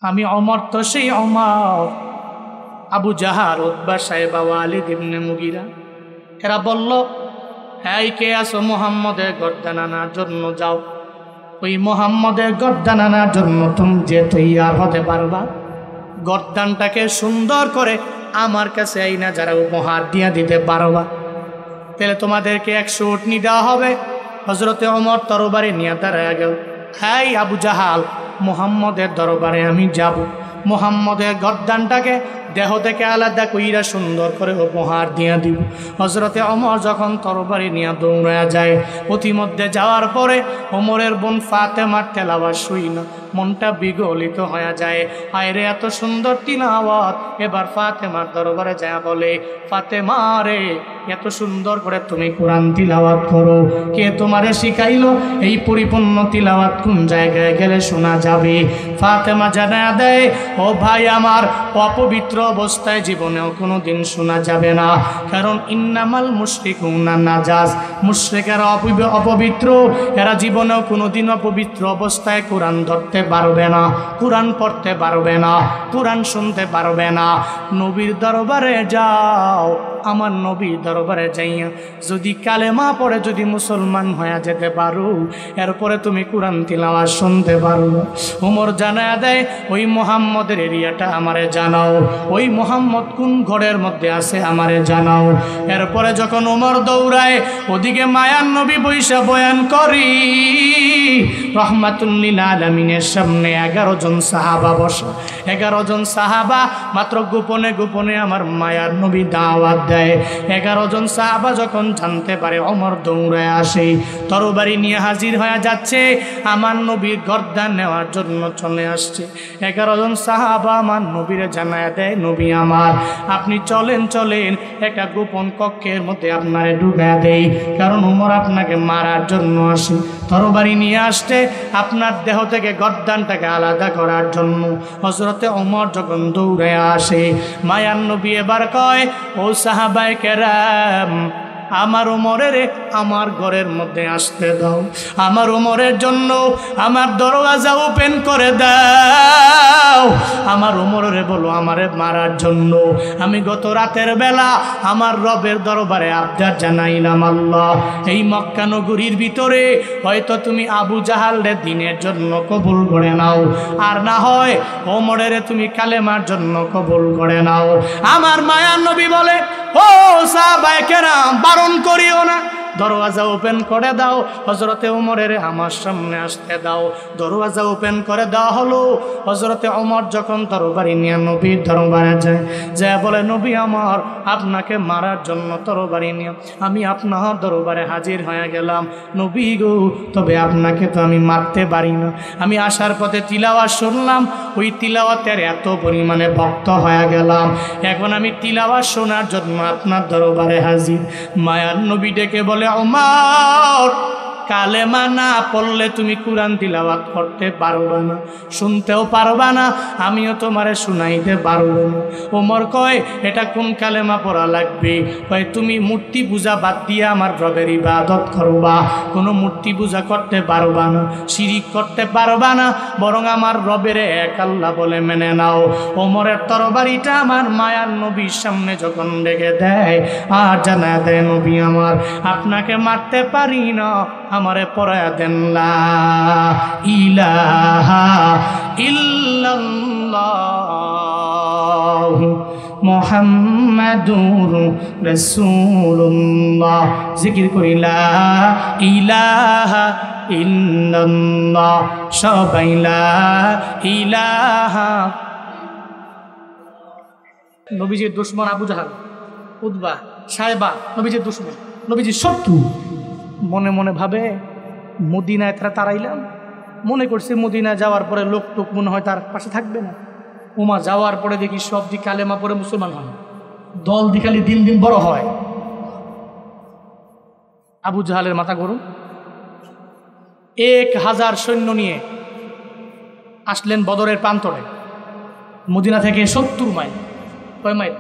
আমি ওমর তো সেই ওমর। আবু জাহাল, উতবা, সাইবা, ওয়ালিদ ইবনে মুগিরা এরা বলল, হ্যাঁ কে আসো মুহাম্মদের গর্দান আনার জন্য যাও। ওই মুহাম্মদের গর্দান আনার জন্য তুমি যে তৈয়ার হতে পারবা, গর্দানটাকে সুন্দর করে আমার কাছে আইনা যারা উপহার দিয়ে দিতে পারবা, তাহলে তোমাদেরকে 100 উটনি দেওয়া হবে। হযরতে ওমর তরবারি নিয়ে দাঁড়ায় গেল। হ্যাঁ আবু জাহাল, মুহাম্মদের দরবারে আমি যাব, মুহাম্মদের গর্দানটাকে দেহ থেকে আলাদা কইরা সুন্দর করে উপহার দিয়ে দিব। হযরতে ওমর যখন তরবারি নিয়ে দৌড়া যায়, প্রতিমধ্যে যাওয়ার পরে ওমরের বোন ফাতেমার তেলাওয়াত শুই না, মনটা বিগলিত হয়ে যায়। হায়রে এত সুন্দর তিলাওয়াত। এবার ফাতেমার দরবারে যায় বলে, ফাতেমা রে, এত সুন্দর করে তুমি কোরআন তিলাওয়াত করো, কে তোমারে শিখাইলো? এই পরিপূর্ণ তিলাওয়াত কোন জায়গায় গেলে শোনা যাবে? ফাতেমা জানায়া দেয়, ও ভাই আমার, অপবিত্র অবস্থায় জীবনেও কোনোদিন শোনা যাবে না, কারণ ইন্নামাল মুশরিকুনা নাজাস, মুশরিকেরা অপবিত্র, এরা জীবনেও কোনোদিন অপবিত্র অবস্থায় কোরআন ধরতে পারবে না, কোরআন পড়তে পারবে না, কোরআন শুনতে পারবে না। নবীর দরবারে যাও, আমার নবীর দরবারে যাইয়া যদি কালেমা পড়ে যদি মুসলমান হয়ে যেতে পারো, এরপরে তুমি কোরআন তিলাওয়াত শুনতে পারো। ওমর জানায়া দেয়, ওই মুহাম্মদের এরিয়াটা আমারে জানাও, ওই মুহাম্মদ কোন ঘরের মধ্যে আছে আমারে জানাও। এরপরে যখন ওমর দৌড়ায়, ওদিকে মায়ার নবী বৈশা বয়ান করি, রহমাতুল লিল আলামিনের সামনে 11 জন সাহাবা বসা। 11 জন সাহাবা মাত্র গোপনে গোপনে আমার মায়ার নবী দাওয়াত দেয়। 11 জন সাহাবা যখন জানতে পারে ওমর দৌড়ায় আসে, তরবারি নিয়ে হাজির হয়ে যাচ্ছে, আমার নবীর গর্দান নেওয়ার জন্য চলে আসছে। 11 জন সাহাবা আমার নবীরে জানায় দেয়, নবী আমার, আপনি চলেন চলেন, একটা গোপন কক্ষের মধ্যে আপনারে ঢুকায় দেই, কারণ ওমর আপনাকে মারার জন্য আসে, তরবারি নিয়ে আসছে আপনার দেহ থেকে গর্দানটাকে আলাদা করার জন্য। হযরতে ওমর যখন দৌড়ে আসে, মায়ার নবী এবার কয়, ও সাহাবায়ে কেরাম, আমার ওমরের আমার ঘরের মধ্যে আসতে দাও, আমার ওমরের জন্য আমার দরওয়াজা ওপেন করে দাও, আমার ওমরের বলো আমারে মারার জন্য। আমি গত রাতের বেলা আমার রবের দরবারে আবদার জানাইলাম, আল্লাহ, এই মক্কা নগরীর ভিতরে হয়তো তুমি আবু জাহালরে দিনের জন্য কবুল করে নাও, আর না হয় ওমরের তুমি কালেমার জন্য কবুল করে নাও। আমার মায়ার নবী বলে, ও সাহাবায়ে কেরাম, বারণ করিও না, দরওয়াজা ওপেন করে দাও, হযরতে ওমরের আমার সামনে আসতে দাও। দরওয়াজা ওপেন করে দেওয়া হলো। হযরতে ওমর যখন তরবারি নিয়ে নবীর দরবারে যায়, যা বলে, নবী আমার, আপনাকে মারার জন্য তরবারি নিয়ে আমি আপনার দরবারে হাজির হয়ে গেলাম। নবী গো, তবে আপনাকে তো আমি মারতে পারি না। আমি আসার পথে তিলাওয়াত শুনলাম, ওই তিলাওয়াতের এত পরিমাণে ভক্ত হয়ে গেলাম, এখন আমি তিলাওয়াত শোনার জন্য আপনার দরবারে হাজির। মায়ার নবী ডেকে বলে, ওমর, কালেমা না পড়লে তুমি কোরআন তিলাওয়াত করতে পারবা না, শুনতেও পারবা না, আমিও তোমারে শুনাইতে পারবো না। ওমর কয়, এটা কোন কালেমা পড়া লাগবে? কয়, তুমি মূর্তি পূজা বাদ দিয়ে আমার রবের ইবাদত করবা, কোনো মূর্তি পূজা করতে পারবা না, শিরিক করতে পারবা না, বরং আমার রবের এক আল্লাহ বলে মেনে নাও। ওমরের তরবারিটা আমার মায়ার নবীর সামনে যখন রেখে দেয়, আর জানা দেয়, নবী আমার, আপনাকে মারতে পারি না, আমারে পড়ায়া দেন, লা ইলাহা ইল্লাল্লাহ মুহাম্মাদুর রাসূলুল্লাহ। জিকির করি, লা ইলাহা ইল্লাল্লাহ, সবাই লা ইলাহা। নবীজির দুশমন আবু জাহাল, উতবা, সাইবা নবীজির দুশমন, নবীজির শত্রু। মনে মনে ভাবে, মদিনায় তারাইলাম, মনে করছে মদিনায় যাওয়ার পরে লোক টোক মনে হয় তার পাশে থাকবে না। ওমা যাওয়ার পরে দেখি সব দিক কালেমা পরে মুসলমান হয়, দল দিখালি দিন দিন বড় হয়। আবু জাহালের মাথা গরম, 1000 সৈন্য নিয়ে আসলেন বদরের প্রান্তরে। মদিনা থেকে 70 মাইল, কয় মাইল?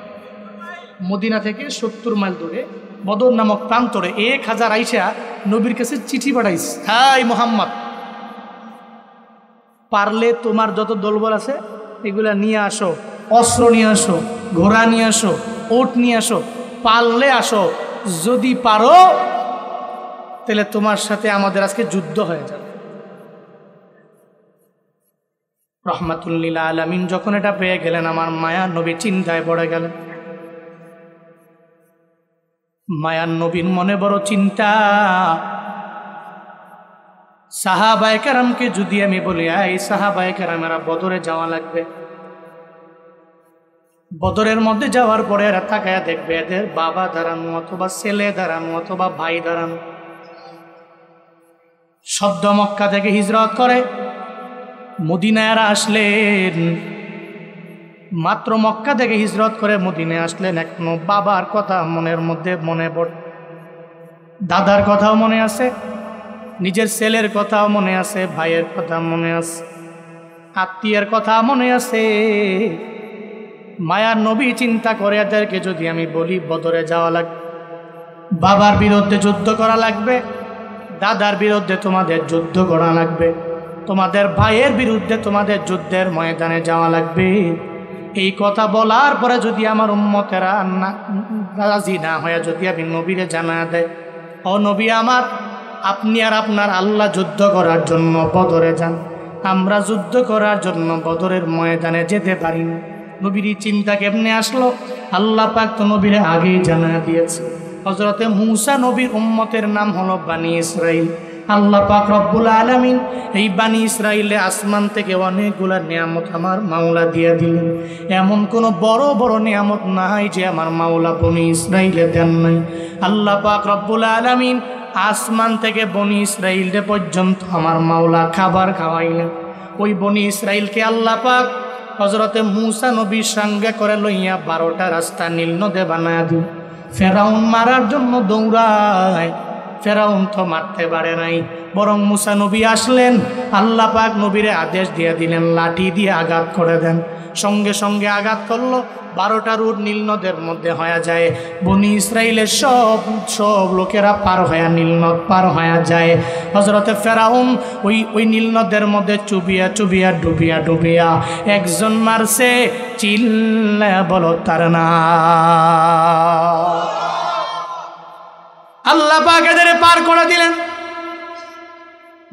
মদিনা থেকে 70 মাইল দূরে বদর নামক প্রান্তরে 1000 আইসা নবীর কাছে চিঠি পাঠাইছে, হাই মোহাম্মদ, পারলে তোমার যত দলবল আছে এগুলা নিয়ে আসো, অস্ত্র নিয়ে আসো, ঘোড়া নিয়ে আসো, ওট নিয়ে আসো, পারলে আসো, যদি পারো তাহলে তোমার সাথে আমাদের আজকে যুদ্ধ হয়ে যাবে। রহমাতুল লিল আলামিন যখন এটা পেয়ে গেলেন, আমার মায়ার নবী চিন্তায় পড়ে গেলেন। মায়ার নবীর মনে বড় চিন্তা, সাহাবায়ে কেরামকে যদি আমি বলি এই সাহাবায়ে কেরামেরা বদরে যাওয়া লাগবে, বদরের মধ্যে যাওয়ার পরে এরা তাকায়া দেখবে এদের বাবা দাঁড়ানো অথবা ছেলে দাঁড়ানো অথবা ভাই দাঁড়ানো। সদ্য মক্কা থেকে হিজরত করে মদিনায় এরা আসলেন, মাত্র মক্কা থেকে হিজরত করে মদিনায় আসলেন, এখনো বাবার কথা মনের মধ্যে মনে পড়ে, দাদার কথাও মনে আছে, নিজের ছেলের কথাও মনে আছে, ভাইয়ের কথা মনে আছে, আত্মীয়ের কথা মনে আছে। মায়ার নবী চিন্তা করে এদেরকে যদি আমি বলি বদরে যাওয়া লাগবে, বাবার বিরুদ্ধে যুদ্ধ করা লাগবে, দাদার বিরুদ্ধে তোমাদের যুদ্ধ করা লাগবে, তোমাদের ভাইয়ের বিরুদ্ধে তোমাদের যুদ্ধের ময়দানে যাওয়া লাগবে, এই কথা বলার পরে যদি আমার উম্মতেরা রাজি না হয়ে যদি আমি নবীরে জানা দেয়, ও নবী আমার, আপনি আর আপনার আল্লাহ যুদ্ধ করার জন্য বদরে যান, আমরা যুদ্ধ করার জন্য বদরের ময়দানে যেতে পারি না। নবীর চিন্তা কেমনে আসলো? আল্লাহ পাক তো নবীরে আগেই জানা দিয়েছে। হযরতে মূসা নবীর উম্মতের নাম হলো বানি ইসরাইল। আল্লাহ পাক রব্বুল আলামিন এই বানি ইসরাইলে আসমান থেকে অনেকগুলা নিয়ামত আমার মাওলা দিয়ে দিলেন। এমন কোনো বড় বড় নিয়ামত নাই যে আমার মাওলা বনি ইসরাইলে দেন নাই। আল্লাহ পাক রব্বুল আলামিন আসমান থেকে বনি ইসরাইলে পর্যন্ত আমার মাওলা খাবার খাওয়াইলেন। ওই বনি ইসরাইলকে আল্লাহ পাক হযরতে মূসা নবীর সঙ্গে করে লইয়া 12টা রাস্তা নীল নদে বানায়া দিল। ফেরাউন মারার জন্য দৌড়ায়, ফেরাউন তো মারতে পারে নাই, বরং মূসা নবী আসলেন, আল্লাহ পাক নবীরে আদেশ দিয়ে দিলেন লাঠি দিয়ে আঘাত করে দেন। সঙ্গে সঙ্গে আঘাত করলো, 12টা রুট নীল নদের মধ্যে হয়ে যায়। বনি ইসরাইলের সব লোকেরা পার হয়ে নীল নদ পার হয়ে যায়। হযরতে ফেরাউন ওই নীল নদের মধ্যে চুবিয়া চুবিয়া ডুবিয়া ডুবিয়া একজন মারছে, চিল্লায়া বলো তার না। আল্লাহ পাক এদের পার করে দিলেন।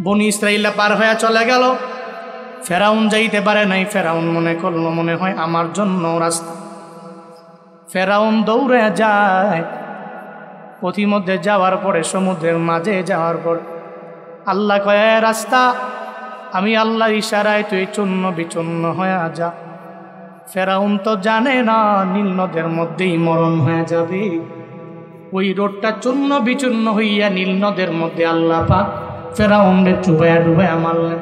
বনি ইসরাইল পার হয়ে চলে গেল, ফেরাউন যাইতে পারে নাই। ফেরাউন মনে করলো মনে হয় আমার জন্য রাস্তা। ফেরাউন দৌড়ে যায়, পথিমধ্যে যাওয়ার পরে সমুদ্রের মাঝে যাওয়ার পর আল্লাহ কয় রাস্তা, আমি আল্লাহর ইশারায় তুই চূর্ণ বিচূর্ণ হয়ে যা। ফেরাউন তো জানে না নীল নদের মধ্যেই মরণ হয়ে যাবে। ওই রোডটা চূর্ণ বিচূর্ণ হইয়া নীল নদের মধ্যে আল্লাহ পাক ফেরাউনকে চুবাইয়া ডুবাইয়া মারলেন।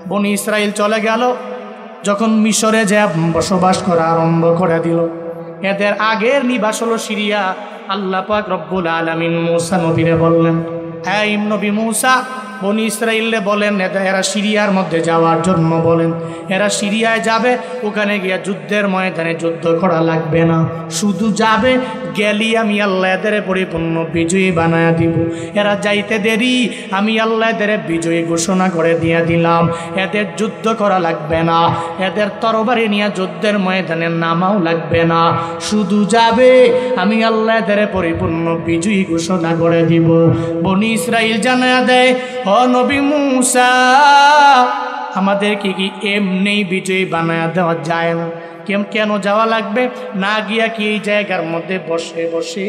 বনি ইসরাইল চলে গেল। যখন মিশরে যে বসবাস করা আরম্ভ করে দিল, এদের আগের নিবাস হলো সিরিয়া। আল্লাহ পাক রব্বুল আলামিন মূসা নবীরে বললেন, হ্যাঁ নবী মূসা, বনি ইসরাইলে বলেন এরা সিরিয়ার মধ্যে যাওয়ার জন্য বলেন। এরা সিরিয়ায় যাবে, ওখানে গিয়া যুদ্ধের ময়দানে যুদ্ধ করা লাগবে না, শুধু যাবে, গেলি আমি আল্লাহ এদের পরিপূর্ণ বিজয়ী বানায়া দিব। এরা যাইতে দেরি, আমি আল্লাহ এদের বিজয়ী ঘোষণা করে দিয়া দিলাম। এদের যুদ্ধ করা লাগবে না, এদের তরবারি নিয়ে যুদ্ধের ময়দানে নামাও লাগবে না, শুধু যাবে, আমি আল্লাহ এদের পরিপূর্ণ বিজয়ী ঘোষণা করে দিব। বনি ইসরাইল জানায়া দেয়, ও নবী মূসা, আমাদেরকে কি এমনি বিজয়ী বানায়া দেওয়া যায় না? কেন যাওয়া লাগবে? না গিয়া কি এই জায়গার মধ্যে বসে বসে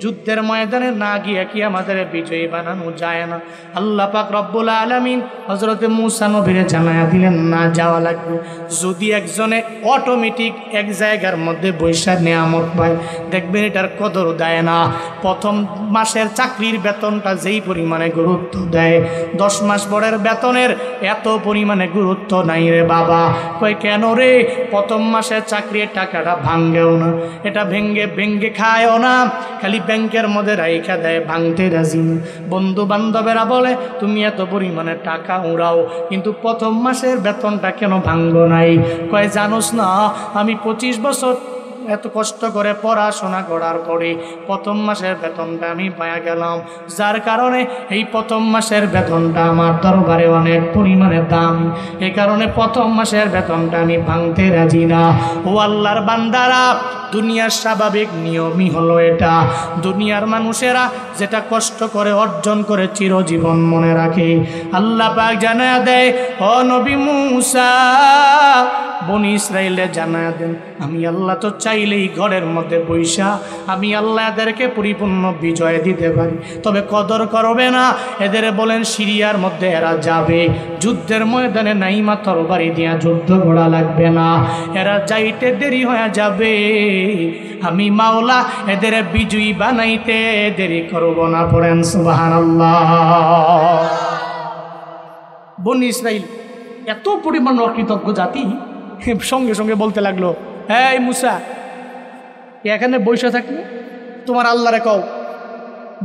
যুদ্ধের ময়দানে না গিয়া কি আমাদের বিজয়ী বানানো যায় না? আল্লাহ পাক রব্বুল আলামিন হযরতে মূসা নবীরে জানায়া দিলেন না, যাওয়া লাগবে। যদি একজনে অটোমেটিক এক জায়গার মধ্যে বৈশা নিয়ামত পায়, দেখবেন এটার কদর দেয় না। প্রথম মাসের চাকরির বেতনটা যেই পরিমাণে গুরুত্ব দেয়, 10 মাস পরের বেতনের এত পরিমাণে গুরুত্ব নাই রে বাবা। কই কেন রে? প্রথম মাসের চাকরির টাকাটা ভাঙ্গেও না, এটা ভেঙ্গে খায়ও না, খালি ব্যাংকের মধ্যে রাইখা দেয়, ভাঙতে রাজি না। বন্ধু বান্ধবেরা বলে তুমি এত পরিমাণে টাকা উড়াও, কিন্তু প্রথম মাসের বেতনটা কেন ভাঙ্গো নাই? কয় জানোস না, আমি 25 বছর এত কষ্ট করে পড়াশোনা করার পরে প্রথম মাসের বেতনটা আমি পাওয়া গেলাম, যার কারণে এই প্রথম মাসের বেতনটা আমার দরবারে অনেক পরিমাণে দাম। এই কারণে প্রথম মাসের বেতনটা আমি ভাঙতে রাজি না। ও আল্লাহর বান্দারা, দুনিয়ার স্বাভাবিক নিয়মই হলো এটা। দুনিয়ার মানুষেরা যেটা কষ্ট করে অর্জন করে চিরজীবন মনে রাখে। আল্লাহ পাক জানায়া দেয়, ও নবী মুসা, বনি ইসরাইলে জানায়া দেন, আমি আল্লাহ তো চাইলেই ঘরের মধ্যে বৈশা আমি আল্লাহ এদেরকে পরিপূর্ণ বিজয় দিতে পারি, তবে কদর করবে না। এদের বলেন সিরিয়ার মধ্যে এরা যাবে, যুদ্ধের ময়দানে নাইমা তরবারি দিয়া যুদ্ধ করা লাগবে না, এরা যাইতে দেরি হয়ে যাবে, আমি মাওলা এদের বিজয়ী বানাইতে দেরি করব না। পড়েন সুবহানাল্লাহ। বনি ইসরাইল এত পরিমাণ অকৃতজ্ঞ জাতি, সঙ্গে সঙ্গে বলতে লাগলো, এই মুসা, এখানে বসে থাকলে তোমার আল্লাহরে কও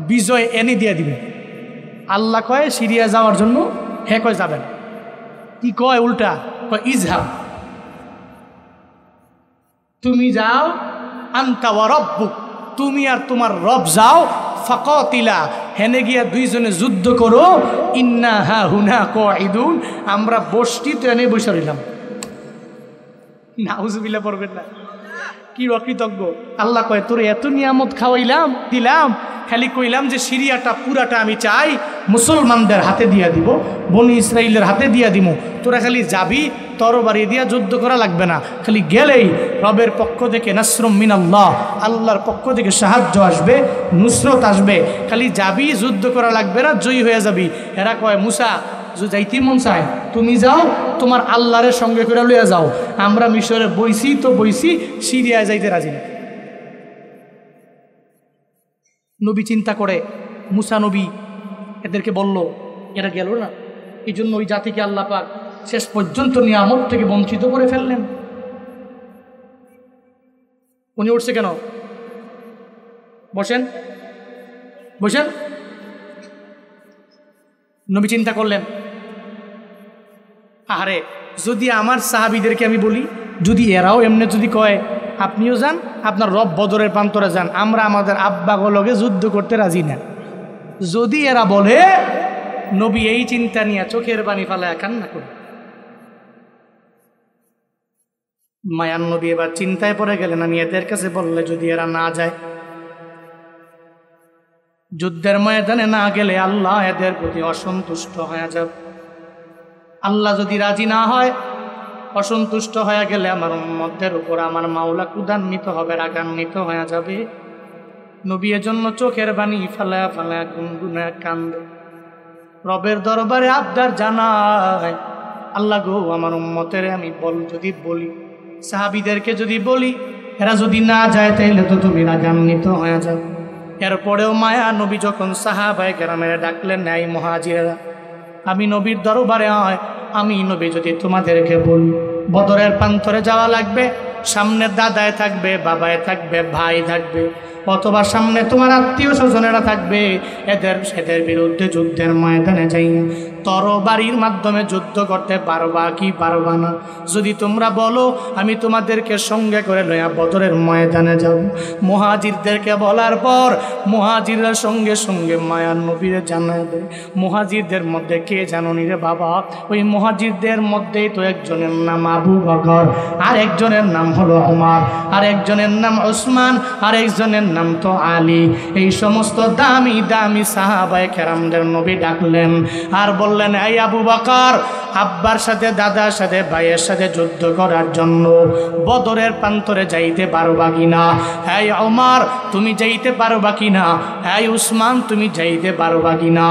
বিজয় এনে দিয়ে দিবে। আল্লাহ কয় সিরিয়া যাওয়ার জন্য, হে কয় যাবেন। কি কয় উল্টা, কয় ইজহাব, তুমি যাও, আনতা ওয়া রব্বুক, তুমি আর তোমার রব যাও, ফাকাতিলা, হেনে গিয়া দুইজনে যুদ্ধ করো, ইন্না হা হুনা কাঈদুন, আমরা বসতি তো এনে বসে রইলাম। নাউজুবিল্লাহ পড়বেন না, কি অকৃতজ্ঞ। আল্লাহ কয় তোরে এত নিয়ামত খাওয়াইলাম দিলাম, খালি কইলাম যে সিরিয়াটা পুরাটা আমি চাই মুসলমানদের হাতে দিয়া দিব, বনি ইসরাইলের হাতে দিয়া দিব, তোরা খালি যাবি, তরবারি দিয়া যুদ্ধ করা লাগবে না, খালি গেলেই রবের পক্ষ থেকে নাসরুম মিনাল্লাহ, আল্লাহর পক্ষ থেকে সাহায্য আসবে, নুসরত আসবে, খালি যাবি, যুদ্ধ করা লাগবে না, জয়ী হয়ে যাবি। এরা কয় মুসা, যাইতে মন চায় তুমি যাও, তোমার আল্লাহরের সঙ্গে করে লইয়া যাও, আমরা মিশরে বইছি তো বইছি, সিরিয়ায় যাইতে রাজি না। নবী চিন্তা করে, মুসা নবী এদেরকে বলল, এরা গেল না, এই জন্য ওই জাতিকে আল্লাহ পাক শেষ পর্যন্ত নিয়ামত থেকে বঞ্চিত করে ফেললেন। উনি উঠছে কেন? বসেন বসেন। নবী চিন্তা করলেন, আরে যদি আমার সাহাবীদেরকে আমি বলি, যদি এরাও এমনি যদি কয় আপনিও যান, আপনার রব বদরের প্রান্তরে যান, আমরা আমাদের আব্বাগুলোকে যুদ্ধ করতে রাজি না, যদি এরা বলে, নবী এই চিন্তা নিয়ে চোখের পানি ফালায় কান্না করে। মায়ান নবী এবার চিন্তায় পড়ে গেলেন, আমি এদের কাছে বললে যদি এরা না যায়, যুদ্ধের ময়দানে না গেলে আল্লাহ এদের প্রতি অসন্তুষ্ট হয়ে যাবে। আল্লাহ যদি রাজি না হয়, অসন্তুষ্ট হয়ে গেলে আমার উম্মতের উপর আমার মাওলা ক্রোধান্বিত হবে, রাগান্বিত হয়ে যাবে। নবী এজন্য চোখের বাণী ফালায়া ফালায়া গুনগুনায় কান্দে, রবের দরবারে আবদার জানায়, আল্লাহ গো, আমার উম্মতের আমি যদি বলি, সাহাবীদেরকে যদি বলি, এরা যদি না যায় তাইলে তো তুমি রাগান্বিত হয়ে যাবে। এরপরেও মায়া নবী যখন সাহাবায়ে কেরামের ডাকলেন, এই মুহাজিরেরা, আমি নবীর দরবারে হয়, আমি নবী যদি তোমাদেরকে বলি বদরের প্রান্তরে যাওয়া লাগবে, সামনে দাদায় থাকবে, বাবায় থাকবে, ভাই থাকবে, অথবা সামনে তোমার আত্মীয় স্বজনেরা থাকবে, এদের বিরুদ্ধে যুদ্ধের ময়দানে যাই, তরবারির মাধ্যমে যুদ্ধ করতে পারবা কি পারবা না? যদি তোমরা বলো আমি তোমাদেরকে সঙ্গে করে লইয়া বদরের ময়দানে যাব। মুহাজিরদেরকে বলার পর মুহাজিররা সঙ্গে সঙ্গে মায়ার নবীরে জানায় দেয়। মুহাজিরদের মধ্যে কে জানোনি রে বাবা? ওই মুহাজিরদের মধ্যেই তো একজনের নাম আবু বকর, আর একজনের নাম হলো ওমর, আর একজনের নাম ওসমান, আর একজনের নাম তো আলী। এই সমস্ত দামি দামি সাহাবায়ে কেরামদের নবী ডাকলেন আর বললেন, এই আবু বকর, আব্বার সাথে, দাদার সাথে, ভাইয়ের সাথে যুদ্ধ করার জন্য বদরের প্রান্তরে যাইতে পারবা কিনা? এই ওমর, তুমি যাইতে পারবা কিনা? এই উসমান, তুমি যাইতে পারবা কিনা?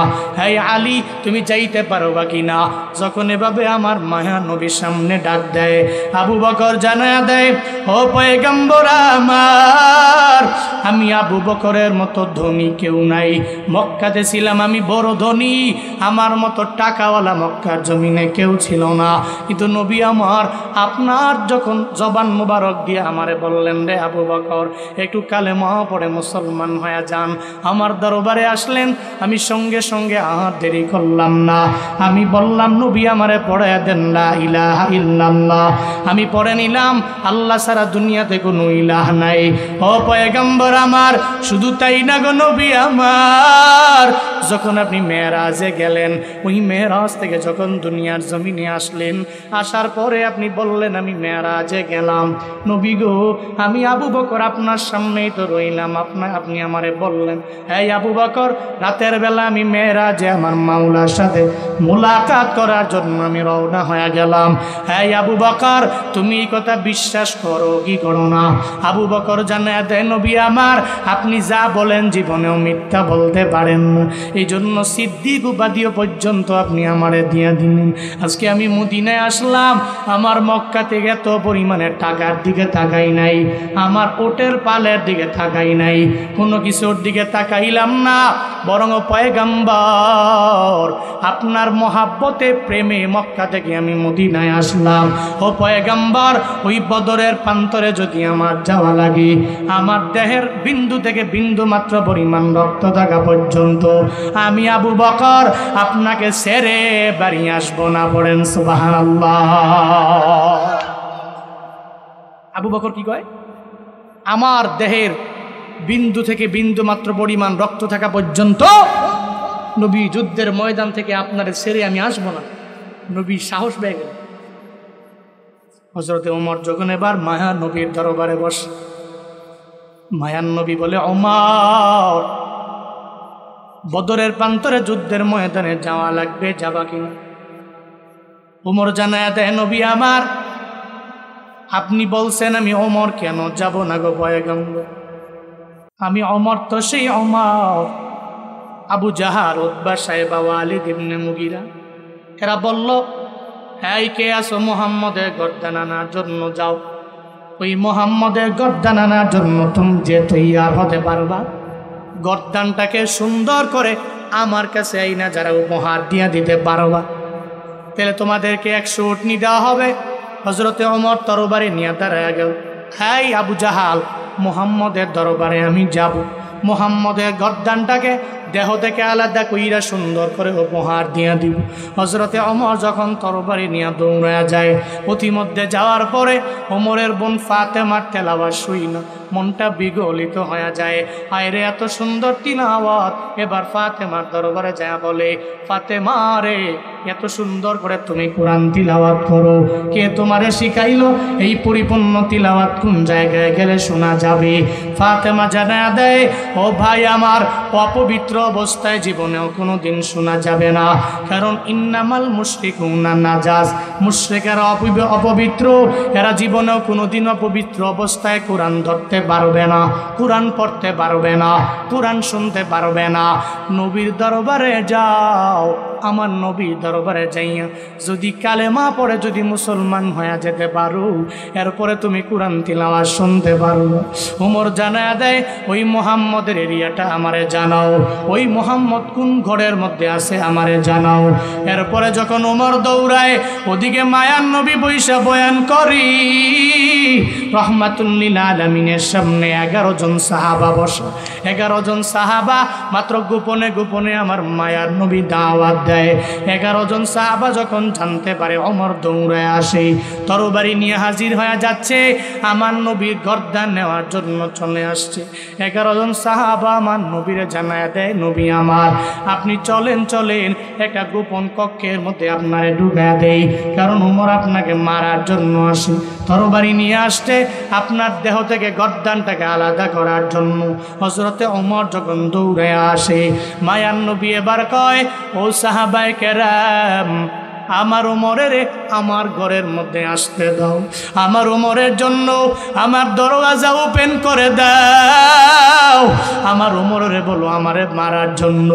এই আলী, তুমি যাইতে পারবা কিনা? যখন এভাবে আমার মায়া নবীর সামনে ডাক দেয়, আবু বকর জানায়া দেয়, ও পয়গম্বর আমার, আমি আবু বকরের মতো ধনী কেউ নাই। মক্কাতে ছিলাম আমি বড় ধনী, আমার মতো টাকাওয়ালা মক্কার জমিনে কেউ ছিল না, কিন্তু নবী আমার আপনার যখন জবান মুবারক দিয়ে আমারে বললেন, রে আবু বকর একটু কালেমা পড়ে মুসলমান হয়ে যান, আমার দরবারে আসলেন। আমি সঙ্গে সঙ্গে আর দেরি করলাম না, আমি বললাম নবী আমারে পড়ে দেন লা ইলাহা ইল্লাল্লাহ। আমি পড়ে নিলাম, আল্লাহ সারা দুনিয়াতে কোনো ইলাহ নাই। ও পয়গম্বর আমার, শুধু তাই না গো নবী আমার, যখন আপনি মেরাজে গেলেন, ওই মেরাজ থেকে যখন দুনিয়ার জমিনে আসলেন, আসার পরে আপনি বললেন আমি মেরাজে গেলাম। নবী গো, আমি আবু বকর আপনার সামনেই তো রইলাম, আপনি আমারে বললেন, এই আবু বকর রাতের বেলা আমি মেরাজে আমার মাওলার সাথে মুলাকাত করার জন্য আমি রওনা হয়ে গেলাম। এই আবু বকর তুমি এই কথা বিশ্বাস করো কি করো না? আবু বকর জানায় দেয়, নবী আমার আপনি যা বলেন জীবনেও মিথ্যা বলতে পারেন না, এই জন্য সিদ্দিক উপাধিও পর্যন্ত আপনি আমারে দিয়ে দিলেন। আজকে আমি মদিনায় আসলাম, আমার মক্কা থেকে এত পরিমাণে টাকার দিকে তাকাই নাই, আমার ওটের পালের দিকে তাকাই নাই, কোনো কিছুর দিকে তাকাইলাম না, বরং পয়গম্বর আপনার মহাব্বতে প্রেমে মক্কা থেকে আমি মদিনায় আসলাম। ও পয়গম্বর, ওই বদরের প্রান্তরে যদি আমার যাওয়া লাগে, আমার দেহের বিন্দু থেকে বিন্দু মাত্র পরিমাণ রক্ত থাকা পর্যন্ত আমি আবু বকর আপনাকে ছেড়ে বাড়ি আসবো না। পড়েন সুবহানাল্লাহ। আবু বকর কি কয়? আমার দেহের বিন্দু থেকে বিন্দু মাত্র পরিমাণ রক্ত থাকা পর্যন্ত নবী যুদ্ধের ময়দান থেকে আপনার ছেড়ে আমি আসবো না। নবী সাহস পেয়ে গেল। হযরতে ওমর যখন এবার মায়া নবীর দরবারে বস, মায়ান নবী বলে, ওমর বদরের প্রান্তরে যুদ্ধের ময়দানে যাওয়া লাগবে, যাবা কিনা? ওমর জানায় দেয়, নবী আমার আপনি বলছেন, আমি ওমর কেন যাব না গো পয়গম্বর? আমি ওমর তো সেই ওমর আবু জাহাল, উতবা, সাইবা, ওয়ালিদ ইবনে মুগিরা। এরা বলল, হ্যাঁ কে আসো মুহাম্মদের গর্দান আনার জন্য যাও। ওই মুহাম্মদের গর্দান আনার জন্য তুমি যে তৈয়ার হতে পারবা, গর্দানটাকে সুন্দর করে আমার কাছে আইনা যারা উপহার দিয়ে দিতে পারবা, তাহলে তোমাদেরকে 100 উটনি দেওয়া হবে। হযরতে ওমর তরবারি নিয়ে দাঁড়ায় গেল। হ্যাঁ আবু জাহাল, মুহাম্মদের দরবারে আমি যাব, মুহাম্মদের গর্দানটাকে দেহ থেকে আলাদা কইরা সুন্দর করে উপহার দিয়ে দিব। হযরতে ওমর যখন তরবারি নিয়ে দৌড়ায়া যায়, প্রতিমধ্যে যাওয়ার পরে ওমরের বোন ফাতেমার তেলাওয়াত শুই না, মনটা বিগলিত হয়ে যায়। হায়রে এত সুন্দর তিলাওয়াত। এবার ফাতেমার দরবারে যায় বলে, ফাতেমা রে, এত সুন্দর করে তুমি কোরআন তিলাওয়াত করো, কে তোমারে শিখাইলো? এই পরিপূর্ণ তিলাওয়াত কোন জায়গায় গেলে শোনা যাবে? ফাতেমা জানায়া দেয়, ও ভাই আমার, অপবিত্র অবস্থায় জীবনেও কোনো দিন শোনা যাবে না, কারণ ইন্নামাল মুশরিকুনা নাজাস, মুশরিকেরা অপবিত্র, এরা জীবনেও কোনোদিন অপবিত্র অবস্থায় কোরআন ধরতে পারবে না, কোরআন পড়তে পারবে না, কোরআন শুনতে পারবে না। নবীর দরবারে যাও, আমার নবীর দরবারে যাইয়া যদি কালেমা পড়ে যদি মুসলমান হয়ে যেতে পারো, এরপরে তুমি কোরআন তিলাওয়াত শুনতে পারো। ওমর জানায়া দেয়, ওই মুহাম্মদের এরিয়াটা আমারে জানাও, ওই মুহাম্মদ কোন ঘরের মধ্যে আছে আমারে জানাও। এরপরে যখন ওমর দৌড়ায়, ওদিকে মায়ান নবী বৈশা বয়ান করি, রহমাতুল লিল আলামিনের সামনে 11 জন সাহাবা বসা। 11 জন সাহাবা মাত্র গোপনে গোপনে আমার মায়ার নবী দাওয়াত দেয়। 11 জন সাহাবা যখন জানতে পারে ওমর দৌড়ায় আসে, তরবারি নিয়ে হাজির হয়ে যাচ্ছে, আমার নবীর গর্দান নেওয়ার জন্য চলে আসছে। 11 জন সাহাবা আমার নবীরে জানায় দেয়, নবী আমার আপনি চলেন চলেন, একটা গোপন কক্ষের মধ্যে আপনারে ঢুকায় দেই, কারণ ওমর আপনাকে মারার জন্য আসে, তরবারি নিয়ে আসছে আপনার দেহ থেকে গর্দানটাকে আলাদা করার জন্য। হযরতে ওমর যখন দৌড়ে আসে, মায়ার নবী এবার কয়, ও সাহাবায়ে কেরাম, আমার ওমরের আমার ঘরের মধ্যে আসতে দাও, আমার ওমরের জন্য আমার দরওয়াজা ওপেন করে দাও, আমার ওমরের বলো আমারে মারার জন্য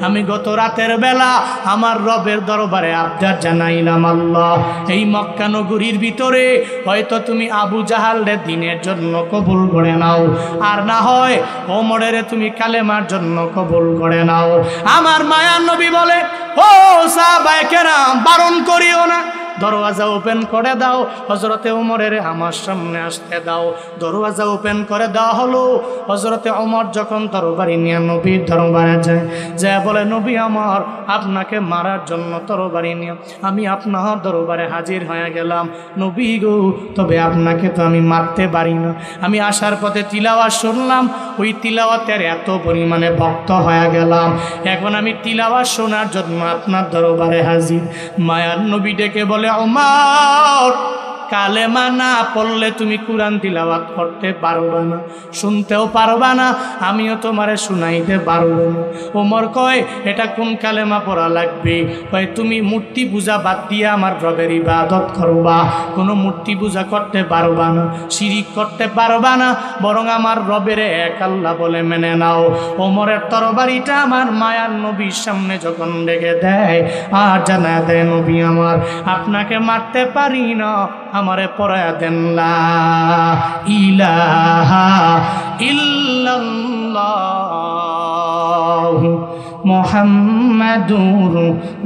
আমি গত রাতের বেলা আমার রবের দরবারে আবদার জানাইলাম, আল্লাহ এই মক্কা নগরীর ভিতরে হয়তো তুমি আবু জাহালের দিনের জন্য কবুল করে নাও, আর না হয় ওমরের তুমি কালেমার জন্য কবুল করে নাও। আমার মায়ার নবী বলে, ও সাহাবায়ে কেরাম, বারণ করিও না, দরওয়াজা ওপেন করে দাও। হযরতে ওমরের আমার সামনে আসতে দাও। দরওয়াজা ওপেন করে দেওয়া হলো। হযরতে ওমর যখন তরবারি নিয়ে নবীর দরবারে যায়, যা বলে, নবী আমার, আপনাকে মারার জন্য তরবারি নিয়ে আমি আপনার দরবারে হাজির হয়ে গেলাম। নবী গো, তবে আপনাকে তো আমি মারতে পারি না। আমি আসার পথে তিলাওয়াত শুনলাম, ওই তিলাওয়াতের এত পরিমাণে ভক্ত হয়ে গেলাম, এখন আমি তিলাওয়াত শোনার জন্য আপনার দরবারে হাজির। মায়ার নবী ডেকে বলে, ওমর, কালেমা না পড়লে তুমি কুরআন তিলাওয়াত করতে পারবা না, শুনতেও পারবা না, আমিও তোমারে শুনাইতে পারবো না। ওমর কয়, এটা কোন কালেমা পড়া লাগবে? কয়, তুমি মূর্তি পূজা বাদ দিয়ে আমার রবের ইবাদত করবা, কোনো মূর্তি পূজা করতে পারবা না, শিরিক করতে পারবা না, বরং আমার রবের এক আল্লাহ বলে মেনে নাও। ওমরের তরবারিটা আমার মায়ার নবীর সামনে যখন রেখে দেয় আর জানা দেয়, নবী আমার, আপনাকে মারতে পারি না, আমারে পড়ায়া দেন লা ইলাহা ইল্লাল্লাহ মুহাম্মাদুর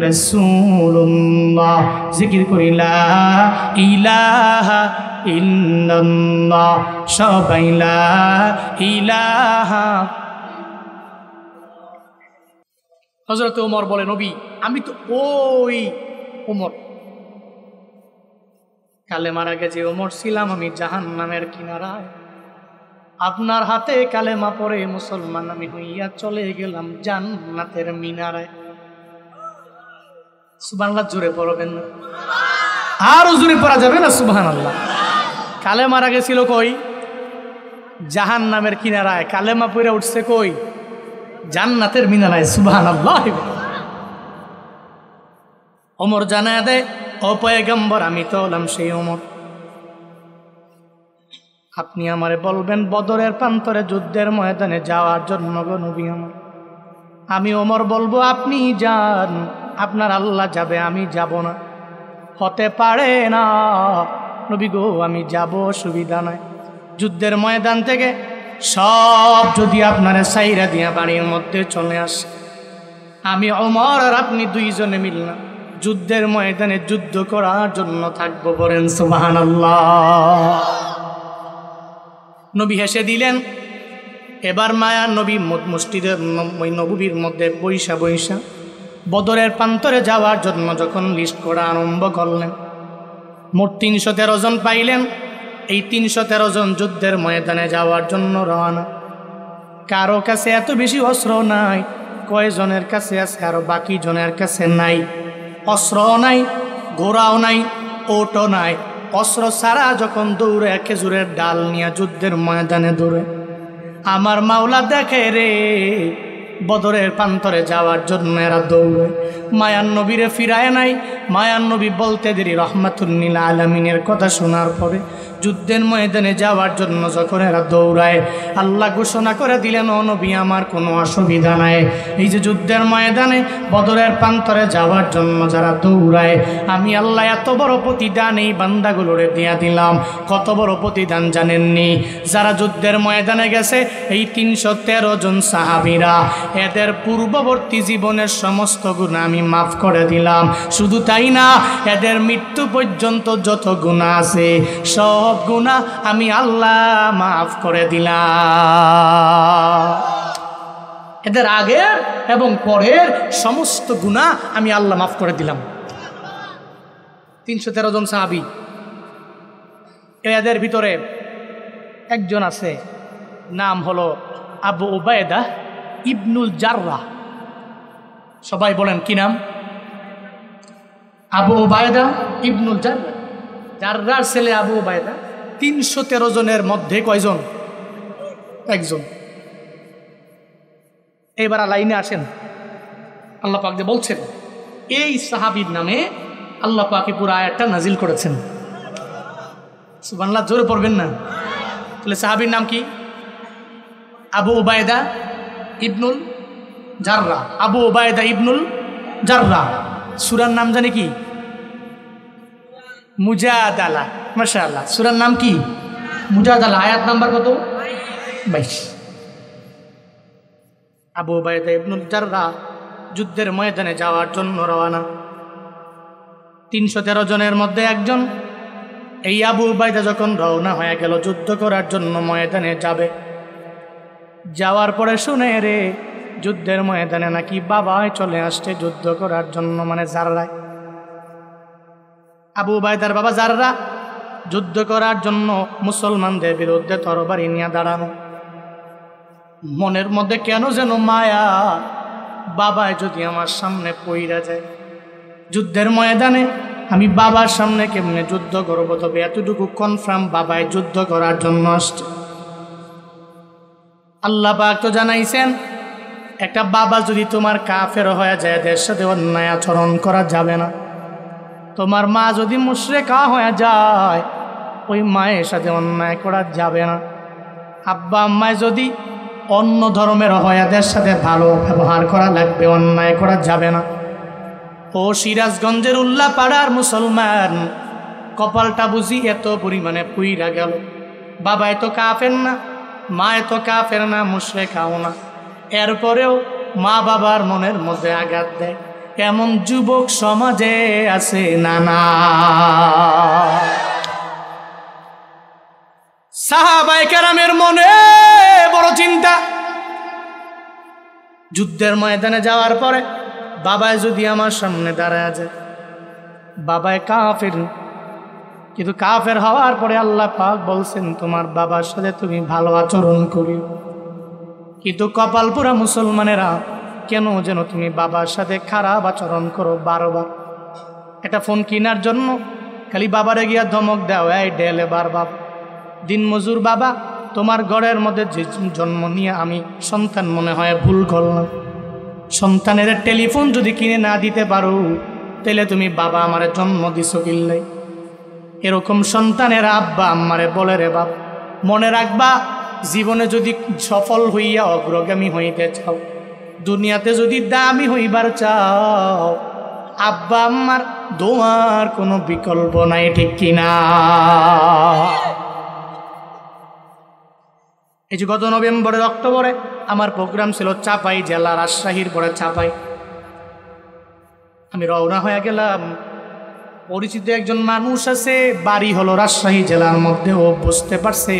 রাসূলুল্লাহ। জিকির করি লা ইলাহা ইল্লাল্লাহ, সবাই লা ইলাহা। হযরত ওমর বলে, নবী, আমি তো ওই ওমর, কালেমার আগে যে ওমর ছিলাম, আমি জাহান্নামের কিনারায়, আপনার হাতে কালেমা পড়ে মুসলমান আমি হইয়া চলে গেলাম জান্নাতের মিনারায়। সুবহানাল্লাহ, জোরে পড়বেন না? আরো জোরে পড়া যাবে না? সুবহানাল্লাহ। কালেমার আগে ছিল কই? জাহান্নামের কিনারায়। কালেমা পড়ে উঠছে কই? জান্নাতের মিনারায়। সুবহানাল্লাহ। ওমর জানায়া দেয়, ও পয়গম্বর, আমি তো হলাম সেই ওমর। আপনি আমারে বলবেন বদরের প্রান্তরে যুদ্ধের ময়দানে যাওয়ার জন্য গো নবী আমার। আমি ওমর বলবো, আপনি যান, আপনার আল্লাহ যাবে, আমি যাব না। হতে পারে না নবী গো, আমি যাব, সুবিধা নাই। যুদ্ধের ময়দান থেকে সব যদি আপনারে সাইরা দিয়া বাড়ির মধ্যে চলে আসে, আমি ওমর আর আপনি দুইজনে মিলনা যুদ্ধের ময়দানে যুদ্ধ করার জন্য থাকবো। বলেন সুবহানাল্লাহ। নবী হেসে দিলেন। এবার মায়া নবী মসজিদের নববীর মধ্যে বৈশা বৈশা বদরের প্রান্তরে যাওয়ার জন্য যখন লিস্ট করা আরম্ভ করলেন, মোট ৩১৩ জন পাইলেন। এই ৩১৩ জন যুদ্ধের ময়দানে যাওয়ার জন্য রওনা। কারো কাছে এত বেশি অস্ত্র নাই, কয়জনের কাছে আছে, আরো বাকি জনের কাছে নাই। অস্ত্রও নাই, ঘোড়াও নাই, ওটও নাই। অস্ত্র ছাড়া যখন দৌড়ে খেজুরের ডাল নিয়ে যুদ্ধের ময়দানে দৌড়ে, আমার মাওলা দেখে রে, বদরের প্রান্তরে যাওয়ার জন্য এরা দৌড়ে। মায়ান নবীরে ফিরায় নাই। মায়ান নবী বলতে দেরি রহমাতুল্লিল আলামিনের কথা শোনার পরে যুদ্ধের ময়দানে যাওয়ার জন্য যখন এরা দৌড়ায়, আল্লাহ ঘোষণা করে দিলেন, ও নবী আমার কোনো অসুবিধা নাই। এই যে যুদ্ধের ময়দানে বদরের প্রান্তরে যাওয়ার জন্য যারা দৌড়ায়, আমি আল্লাহ এত বড় প্রতিদান এই বান্দাগুলোরে দিয়া দিলাম। কত বড় প্রতিদান জানেননি? যারা যুদ্ধের ময়দানে গেছে, এই ৩১৩ জন সাহাবীরা, এদের পূর্ববর্তী জীবনের সমস্ত গুনাহ আমি মাফ করে দিলাম। শুধু তাই না, এদের মৃত্যু পর্যন্ত যত গুনাহ আছে সব গুনাহ আমি আল্লাহ মাফ করে দিলাম। এদের আগের এবং পরের সমস্ত গুনাহ আমি আল্লাহ মাফ করে দিলাম। ৩১৩ জন সাহাবী। এদের ভিতরে একজন আছে, নাম হলো আবু উবায়দা ইবনুল জাররাহ। সবাই বলেন কি নাম? আবু উবায়দা ইবনুল জাররাহ। জাররাহর ছেলে আবু উবায়দা। ৩১৩ জনের মধ্যে কয়জন? একজন। এবার লাইনে আসেন। আল্লাহ পাক যে বলছেন, এই সাহাবীর নামে আল্লাহ পাক পুরো আয়াতটা নাজিল করেছেন। সুবহানাল্লাহ, জোরে পড়বেন না? তাহলে সাহাবীর নাম কি? আবু উবায়দা ইবনুল জাররাহ। আবু উবায়দা ইবনুল জাররাহ। সূরার নাম জানে কি? মুজাদালা। মাশাআল্লাহ, সূরার নাম কি? মুজাদালা। আয়াত নাম্বার কত? 22। আবু উবায়দা ইবনুল জাররাহ যুদ্ধের ময়দানে যাওয়ার জন্য রওনা। 313 জনের মধ্যে একজন এই আবু উবাইদা যখন রওনা হয়ে গেল যুদ্ধ করার জন্য ময়দানে যাবে, যাওয়ার পরে শুনে রে যুদ্ধের ময়দানে নাকি বাবাই চলে আসছে যুদ্ধ করার জন্য, মানে জাররায়। আবু উবাইদার বাবা জাররা যুদ্ধ করার জন্য মুসলমানদের বিরুদ্ধে তরবারি নিয়ে দাঁড়ানো। মনের মধ্যে কেন যেন মায়া, বাবায় যদি আমার সামনে পইরা যায় যুদ্ধের ময়দানে, আমি বাবার সামনে কেমনে যুদ্ধ করব? তবে এতটুকু কনফার্ম বাবায় যুদ্ধ করার জন্য আসছে। আল্লাহ পাক তো জানাইছেন, একটা বাবা যদি তোমার কাফের হয়ে যায় এদের সাথে অন্যায় আচরণ করা যাবে না। তোমার মা যদি মুশরিকা হয়ে যায় ওই মায়ের সাথে অন্যায় করা যাবে না। আব্বা আম্মায় যদি অন্য ধর্মের হয় এদের সাথে ভালো ব্যবহার করা লাগবে, অন্যায় করা যাবে না। ও সিরাজগঞ্জের উল্লাপাড়ার মুসলমান, কপালটা বুঝি এত পরিমাণে পুইরা গেল। বাবা এত কাফের না, মা এত কাফের না, মুশরিকাও না, এরপরেও মা বাবার মনের মধ্যে আঘাত দেয়। এমন যুবক সমাজে আছে না না? সাহাবায়ে কেরামের মনে বড় চিন্তা, যুদ্ধের ময়দানে যাওয়ার পরে বাবায় যদি আমার সামনে দাঁড়ায় যায়, বাবায় কাফের, কিন্তু কাফের হওয়ার পরে আল্লাহ পাক বলছেন তোমার বাবার সাথে তুমি ভালো আচরণ করি। কিন্তু কপাল পুরা মুসলমানেরা কেন যেন তুমি বাবার সাথে খারাপ আচরণ করো বারবার। একটা ফোন কেনার জন্য খালি বাবারে গিয়া ধমক দাও, এই ডেলে বার বাবা, দিন মজুর বাবা, তোমার ঘরের মধ্যে যে জন্ম নিয়ে আমি সন্তান মনে হয় ভুল করলাম। সন্তানের টেলিফোন যদি কিনে না দিতে পারো তাহলে তুমি বাবা আমারে জন্ম দিছো কিল্লাই। এরকম সন্তানের আব্বা আম্মারে বলে রে বাপ, মনে রাখবা জীবনে যদি সফল হইয়া অগ্রগামী হইতে চাও, দুনিয়াতে যদি দামি হইবার চাও, আব্বা আম্মার দোয়ার কোনো বিকল্প নাই, ঠিক কিনা? এই যে গত নভেম্বরের অক্টোবরে আমার প্রোগ্রাম ছিল চাপাই জেলা, রাজশাহীর পরে চাপাই। আমি রওনা হয়ে গেলাম। পরিচিত একজন মানুষ আছে, বাড়ি হলো রাজশাহী জেলার মধ্যে। ও বুঝতে পারছে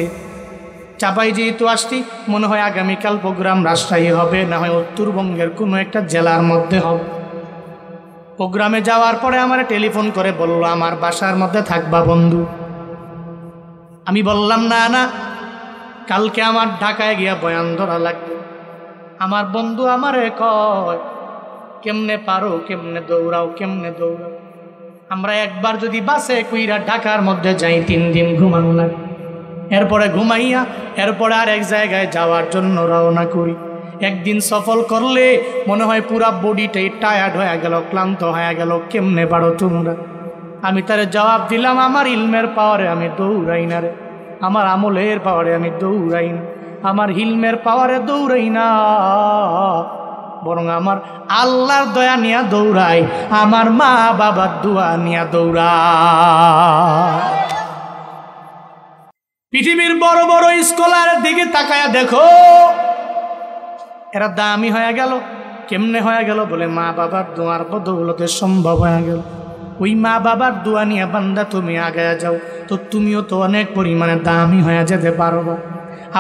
চাপাই যেহেতু আসছি, মনে হয় আগামীকাল প্রোগ্রাম রাজশাহী হবে, না হয় উত্তরবঙ্গের কোনো একটা জেলার মধ্যে হবে। প্রোগ্রামে যাওয়ার পরে আমার টেলিফোন করে বলল আমার বাসার মধ্যে থাকবা বন্ধু। আমি বললাম না না, কালকে আমার ঢাকায় গিয়া বয়ান ধরা লাগবে। আমার বন্ধু আমারে কয় কেমনে পারো, কেমনে দৌড়াও, কেমনে দৌড়াও। আমরা একবার যদি বাসে কইরা ঢাকার মধ্যে যাই 3 দিন ঘুমানো লাগে, এরপরে ঘুমাইয়া এরপরে আর এক জায়গায় যাওয়ার জন্য রওনা করি। একদিন সফল করলে মনে হয় পুরা বডিটাই টায়ার্ড হয়ে গেল, ক্লান্ত হয়ে গেল। কেমনে পারো তোমরা? আমি তারে জবাব দিলাম আমার ইলমের পাওয়ারে আমি দৌড়াই না রে, আমার আমলের পাওয়ারে আমি দৌড়াই না, আমার হিলমের পাওয়ারে দৌড়াই না, বরং আমার আল্লাহর দয়া নিয়া দৌড়াই, আমার মা বাবার দোয়া নিয়া দৌড়াই। পৃথিবীর বড় বড় স্কলারের দিকে তাকায়া দেখো, এরা দামি হয়ে গেল। কেমনে হয়ে গেল? বলে মা বাবার দোয়ার বদৌলতে সম্ভব হয়ে গেল। ওই মা বাবার দোয়া নিয়ে বান্দা তুমি আগায়া যাও, তো তুমিও তো অনেক পরিমাণে দামি হয়ে যেতে পারবা।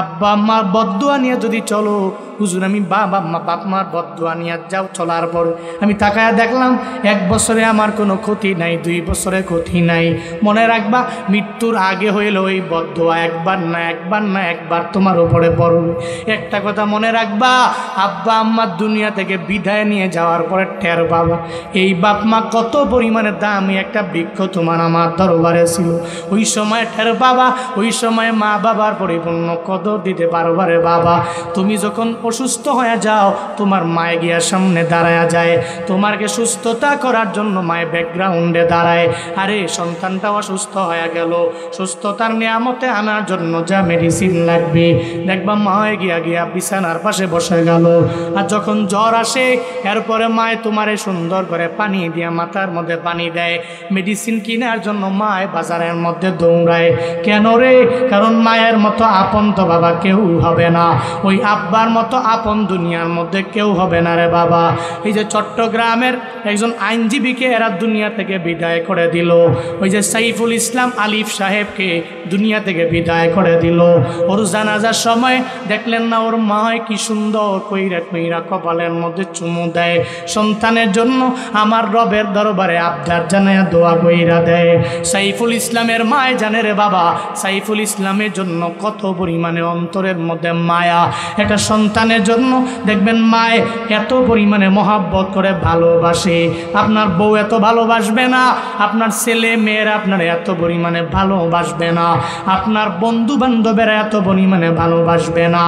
আব্বা আম্মার বদদোয়া নিয়ে যদি চলো, হুজুর আমি বাবা আম্মা বাপ মার বদদোয়া নিয়ে যাও, চলার পর আমি তাকায়া দেখলাম 1 বছরে আমার কোনো ক্ষতি নাই, 2 বছরে ক্ষতি নাই। মনে রাখবা মৃত্যুর আগে হইলে ওই বদদোয়া একবার না একবার তোমার উপরে পড়বে। একটা কথা মনে রাখবা, আব্বা আম্মার দুনিয়া থেকে বিদায় নিয়ে যাওয়ার পরে টের বাবা এই বাপ মা কত পরিমাণে দামি একটা বৃক্ষ তোমার আমার দরবারে ছিল। ওই সময় টের বাবা, ওই সময় মা বাবার পরিপূর্ণ কদর দিতে পারবা রে বাবা। তুমি যখন অসুস্থ হয়ে যাও, তোমার মায়ে গিয়া সামনে দাঁড়ায়া যায়, তোমাকে সুস্থতা করার জন্য মায়ে ব্যাকগ্রাউন্ডে দাঁড়ায়। আরে সন্তানটা অসুস্থ হয়ে গেল, সুস্থতার নিয়ামতে আনার জন্য যা মেডিসিন লাগবে, দেখবা মায়ে গিয়া বিছানার পাশে বসে গেল। আর যখন জ্বর আসে, এরপরে মায়ে তোমারে সুন্দর করে পানি দিয়া মাথার মধ্যে পানি দেয়। মেডিসিন কেনার জন্য মায়ে বাজারের মধ্যে দৌড়ায়। কেন রে? কারণ মায়ের মতো আপন তো বাবা কেউ হবে না, ওই আব্বার মতো মতো আপন দুনিয়ার মধ্যে কেউ হবে না রে বাবা। এই যে চট্টগ্রামের একজন আইনজীবীকে এরা দুনিয়া থেকে বিদায় করে দিল, ওই যে সাইফুল ইসলাম আলিফ সাহেবকে দুনিয়া থেকে বিদায় করে দিল। ওর জানাজার সময় দেখলেন না ওর মা কি সুন্দর কইরা কইরা কপালের মধ্যে চুমু দেয়, সন্তানের জন্য আমার রবের দরবারে আবদার জানায় দোয়া কইরা দেয়। সাইফুল ইসলামের মায় জানে রে বাবা, সাইফুল ইসলামের জন্য কত পরিমাণে অন্তরের মধ্যে মায়া। একটা সন্তানের জন্য দেখবেন মায় এত পরিমাণে মহাব্বত করে ভালোবাসে। আপনার বউ এত ভালোবাসবে না, আপনার ছেলে মেয়েরা আপনার এত পরিমাণে ভালোবাসবে না, আপনার বন্ধু বান্ধবেরা এত পরিমাণে ভালোবাসবে না।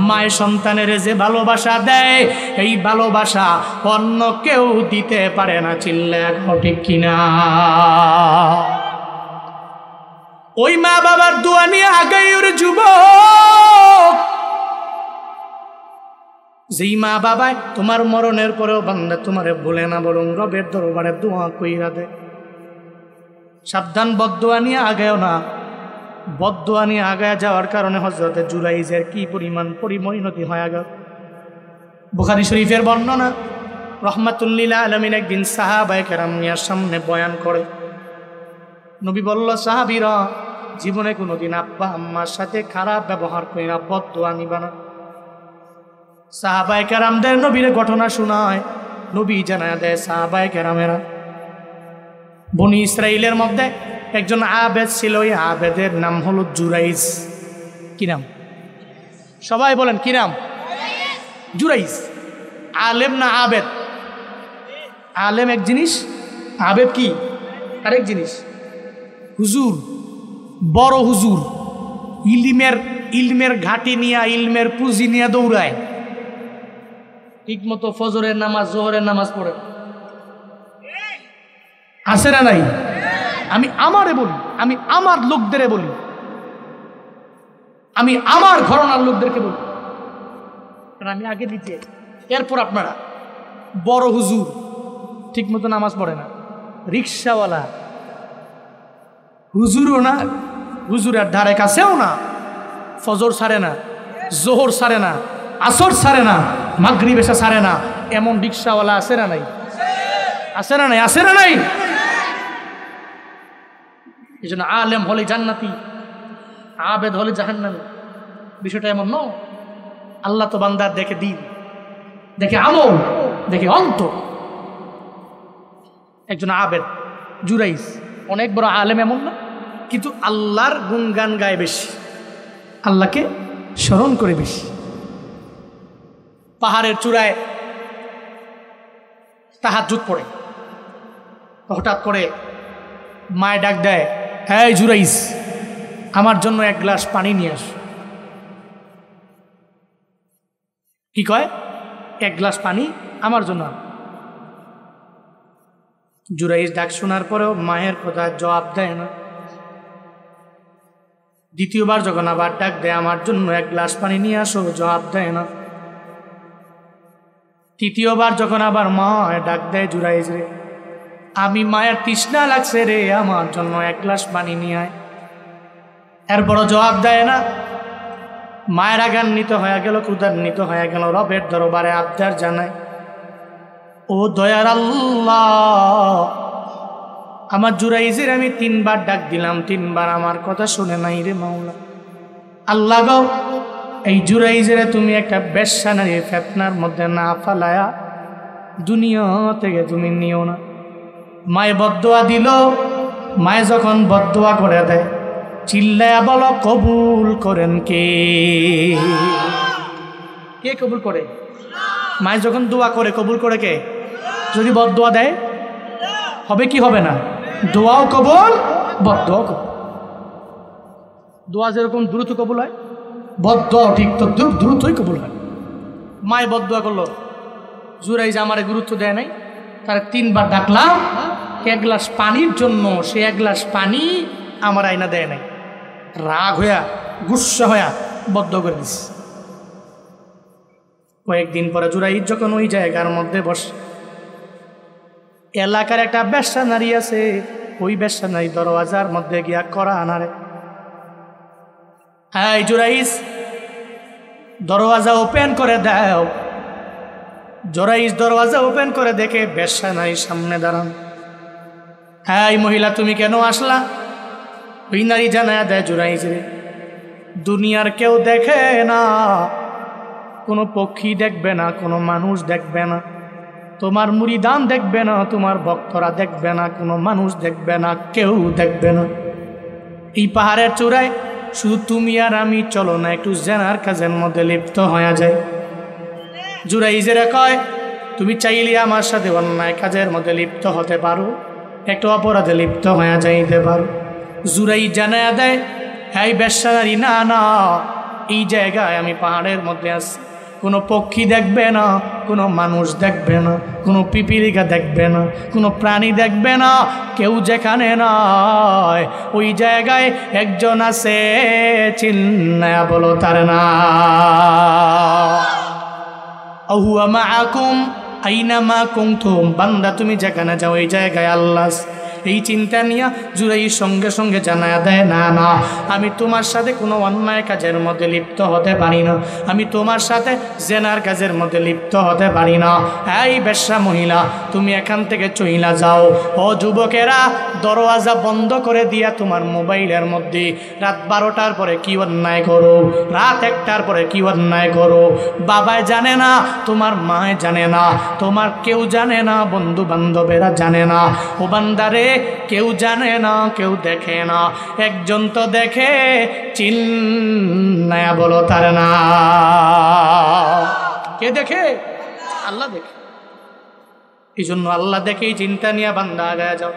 মায়ের সন্তানের যে ভালোবাসা দেয়, এই ভালোবাসা অন্য কেউ দিতে পারে না। চিল্লা ঠিক কিনা? ওই মা বাবার দোয়া নিয়ে আগাই ওর যুবক। যেই মা বাবায় তোমার মরণের পরেও বান্দা তোমারে ভুলে না, বরং রবের দরবারে দোয়া কইরা দে। সাবধান, বদদোয়া নিয়ে আগায়ও না। বদদোয়া নিয়ে আগায় যাওয়ার কারণে হযরতে জুরাইজের কি পরিমাণ পরিণতি হয়ে গেল। বুখারী শরীফের বর্ণনা, রহমাতুল্লিল আলামিন একদিন সাহাবায়ে কেরাম নিয়ে সামনে বয়ান করে। নবী বলল, সাহাবীরা জীবনে কোনোদিন আব্বা আম্মার সাথে খারাপ ব্যবহার কইরা বদদোয়া নিবা না। সাহাবায়ে কেরামদের নবীর ঘটনা শোনায়। নবী জানায় দেয় সাহাবায়ে কেরামেরা, বনি ইসরাইলের মধ্যে একজন আবেদ ছিল। ওই আবেদের নাম হলো জুরাইজ। কি নাম? সবাই বলেন কি নাম? জুরাইজ। আলেম না আবেদ? আলেম এক জিনিস, আবেদ কি আরেক জিনিস। হুজুর, বড় হুজুর, ইলমের ঘাটি নিয়ে, ইলমের পুঁজি নিয়ে দৌড়ায়, ঠিক মতো ফজরের নামাজ জোহরের নামাজ পড়ে, আছে না নাই? আমি আমারে বলি, আমি আমার লোকদের বলি, আমি আমার ঘরানার লোকদেরকে বলি, আমি আগে দিতে, এরপর আপনারা। বড় হুজুর ঠিক মতো নামাজ পড়ে না, রিক্সাওয়ালা হুজুরও না, হুজুরের ধারে কাছেও না, ফজর ছাড়ে না, জোহর ছাড়ে না, আসর ছাড়ে না, মাগরিব এশা ছাড়ে না, এমন রিক্সাওয়ালা আছে না নাই? আছে না নাই? আছে না নাই? এই জন্য আলেম হলে জান্নাতি, আবেদ হলে জাহান্নামী। বিষয়টা এমন নয়। আল্লাহ তো বান্দার দেখে দিন, দেখে আমল, দেখে অন্তর। একজন আবেদ জুরাইজ অনেক বড় আলেম এমন না, কিন্তু আল্লাহর গুণগান গায় বেশি, আল্লাহকে স্মরণ করে বেশি। পাহাড়ের চূড়ায় তাহাজ্জুদ পড়ে, হঠাৎ করে মায় ডাক দেয়, হ্যাঁ জুরাইজ, আমার জন্য এক গ্লাস পানি নিয়ে আস। কি কয়? এক গ্লাস পানি আমার জন্য। জুরাইজ ডাক শোনার পরেও মায়ের কথা জবাব দেয় না। দ্বিতীয়বার যখন আবার ডাক দেয়, আমার জন্য এক গ্লাস পানি নিয়ে আসো, জবাব দেয় না। তৃতীয়বার যখন আবার মা ডাক দেয়, জুরাইজ রে, আমি মায়ের তৃষ্ণা লাগছে রে, আমার জন্য এক গ্লাস পানি নিয়ে আয়। এরপরও জবাব দেয় না। মায়ের রাগান্বিত হয়ে গেল, ক্ষুধান্বিত হয়ে গেল, রবের দরবারে আবদার জানায়, ও দয়ার আল্লাহ, আমার জুরাইজের আমি 3 বার ডাক দিলাম, 3 বার আমার কথা শুনে নাই রে মাওলা। আল্লাহ গো, এই জুরাইজের তুমি একটা বেশ্যা নারীর ফেতনার মধ্যে না ফালায়া দুনিয়া থেকে তুমি নিও না। মায়ে বদদোয়া দিল। মায়ে যখন বদদোয়া করে দেয়, চিল্লায়া বলো, কবুল করেন কে? কে কবুল করে? মায়ে যখন দোয়া করে কবুল করে কে? যদি বদদোয়া দেয় হবে কি হবে না? দোয়াও কবুল, বদদোয়াও কবুল। দোয়া যেরকম দ্রুত কবুল হয়, বদদোয়াও ঠিক তো দ্রুতই কবুল হয়। মায়ে বদদোয়া করলো, জুরাইজ আমারে গুরুত্ব দেয় নাই, তার 3 বার ডাকলাম এক গ্লাস পানির জন্য, সে এক গ্লাস পানি আমার আয়না দেয় নাই। রাগ হইয়া, গুসা হইয়া বদদোয়া করে দিস। কয়েকদিন পরে জুরাইজ যখন ওই জায়গার মধ্যে বসে, এলাকার একটা বেশ্যা নারী আছে, ওই বেশ্যা নারী দরওয়াজার মধ্যে গিয়া করা আনারে, হ্যাঁ জুরাইজ, দরওয়াজা ওপেন করে দাও। জুরাইজ দরওয়াজা ওপেন করে দেখে বেশ্যা নাই সামনে দাঁড়ান। হ্যাঁ মহিলা তুমি কেন আসলা? ওই নারী জানায়া দেয় জুরাইজ রে, দুনিয়ার কেউ দেখে না, কোনো পক্ষী দেখবে না, কোনো মানুষ দেখবে না, তোমার মুরিদান দেখবে না, তোমার ভক্তরা দেখবে না, কোনো মানুষ দেখবে না, কেউ দেখবে না। এই পাহাড়ের চূড়ায় শুধু তুমি আর আমি, চলো না একটু জেনার কাজের মধ্যে লিপ্ত হয়ে যায়। জুরাইজেরা কয় তুমি চাইলে আমার সাথে অন্যায় কাজের মধ্যে লিপ্ত হতে পারো, একটু অপরাধে লিপ্ত হয়ে যাইতে পারো। জুরাইজ জানায়া দেয় এই বেশ্যা নারী, না না, এই জায়গায় আমি পাহাড়ের মধ্যে আছি, কোনো পক্ষী দেখবে না, কোনো মানুষ দেখবে না, কোনো পিপিলিকা দেখবে না, কোনো প্রাণী দেখবে না, কেউ যেখানে নয় ওই জায়গায় একজন আছে, চিন্নায়া বলো তার না। আহুয়া মাআকুম আইনামা কুনতুম, বান্দা তুমি যেখানে যাও এই জায়গায় আল্লাহ। এই চিন্তা নিয়ে জুরাইজ সঙ্গে সঙ্গে জানায়া দেয় না না, আমি তোমার সাথে কোনো অন্যায় কাজের মধ্যে লিপ্ত হতে পারি না, আমি তোমার সাথে জেনার কাজের মধ্যে লিপ্ত হতে পারি না। এই বেশ্যা মহিলা তুমি এখান থেকে চইলা যাও। ও যুবকেরা দরওয়াজা বন্ধ করে দিয়া তোমার মোবাইলের মধ্যে রাত 12টার পরে কি অন্যায় করো, রাত 1টার পরে কি অন্যায় করো, বাবায় জানে না, তোমার মায় জানে না, তোমার কেউ জানে না, বন্ধু বান্ধবেরা জানে না। ও বান্দারে কেউ জানে না, কেউ দেখে না, একজন তো দেখে, চিন্নায়া বলো তার না। কে দেখে? আল্লাহ দেখে। এই জন্য আল্লাহ দেখেই চিন্তা নিয়ে বান্দা আগায় যাও।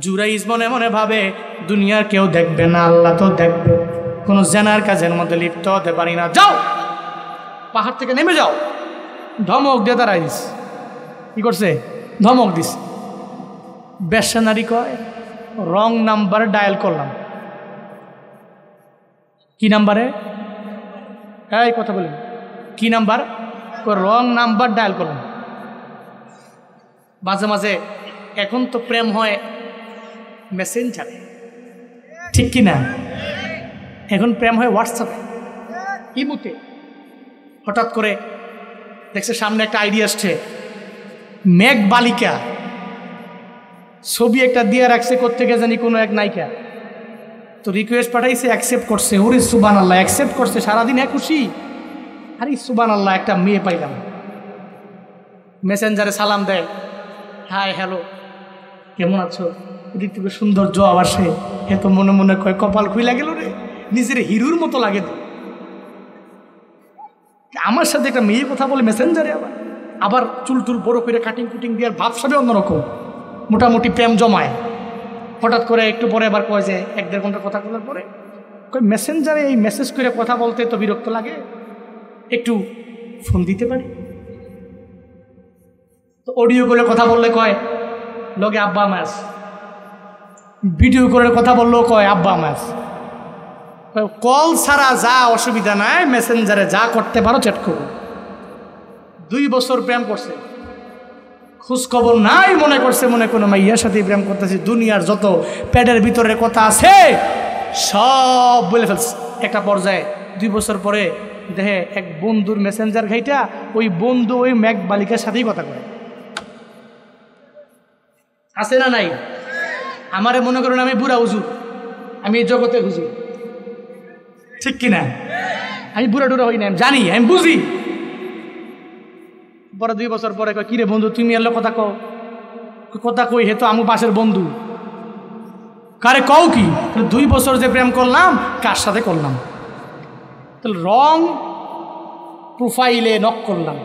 জুরাইজ মনে মনে ভাবে দুনিয়ার কেউ দেখবে না, আল্লাহ তো দেখবে, কোনো জেনার কাজের মধ্যে লিপ্ত হতে পারি না, যাও পাহাড় থেকে নেমে যাও। ধমক দিয়ে দাঁড়াইস, কি করছে? ধমক দিস। বেশ্যা নারী কয় রং নাম্বার ডায়াল করলাম। কি নাম্বারে? এই কথা বলেন, কি নাম্বার? রং নাম্বার ডায়াল করলাম। মাঝে মাঝে এখন তো প্রেম হয় মেসেঞ্জারে, ঠিক কি না? এখন প্রেম হয় হোয়াটসঅ্যাপে, ইমুতে। হঠাৎ করে দেখছে সামনে একটা আইডিয়া আসছে, মেঘ বালিকা ছবি একটা দিয়ে রাখছে, কোত্থেকে জানি কোনো এক নায়িকা, তো রিকোয়েস্ট পাঠাইছে, অ্যাকসেপ্ট করছে। ওরে সুবহানাল্লাহ, অ্যাকসেপ্ট করছে, সারাদিন খুশি। আরে সুবহানাল্লাহ, একটা মেয়ে পাইলাম। মেসেঞ্জারে সালাম দেয়, হাই হ্যালো কেমন আছো, পৃথিবীর সৌন্দর্য আবার সে এত মনে মনে কয় কপাল খুইলা গেল রে, নিজের হিরুর মতো লাগে। আমার সাথে একটা মেয়ে কথা বলে মেসেঞ্জারে, আবার আবার চুল টুল বড় করে কাটিং কুটিং দিয়ে ভাবসাবে অন্যরকম, মোটামুটি প্রেম জমায়। হঠাৎ করে একটু পরে আবার কয় যে 1-1.5 ঘন্টা কথা বলার পরে কয় মেসেঞ্জারে এই মেসেজ করে কথা বলতে তো বিরক্ত লাগে, একটু ফোন দিতে পারি। তো অডিও করে কথা বললে কয় লগে আব্বা মাস, ভিডিও করে কথা বললেও কয় আব্বা মাস। কল ছাড়া যা অসুবিধা নাই, মেসেঞ্জারে যা করতে পারো চ্যাট করো। 2 বছর প্রেম করছে, খোঁজ খবর নাই, মনে করছে মনে কোনো মাইয়ার সাথে প্রেম করতেছি, দুনিয়ার যত পেটের ভিতরের কথা আছে সব বলে ফেলছে। একটা পর্যায়ে 2 বছর পরে দেখে এক বন্ধুর মেসেঞ্জার ঘাইটা, ওই বন্ধু ওই মেঘ বালিকার সাথেই কথা করে। আছে না নাই? আমারে মনে করেন আমি বুড়া হুজুর, আমি এই জগতে হুজুর, ঠিক কিনা? আমি বুড়া টুরা হই না, আমি জানি, আমি বুঝি। পরে 2 বছর পরে কয় কিরে বন্ধু তুমি এলো কথা কও, কথা কই হে তো আমু পাশের বন্ধু। কারে কও কি? 2 বছর যে প্রেম করলাম কার সাথে করলাম? তাহলে রং প্রোফাইলে নক করলাম,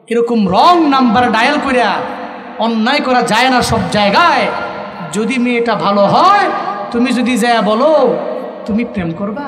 এরকম রং নাম্বার ডায়াল করিয়া অন্যায় করা যায় না সব জায়গায়। যদি মেয়েটা ভালো হয়, তুমি যদি যায় বলো তুমি প্রেম করবা,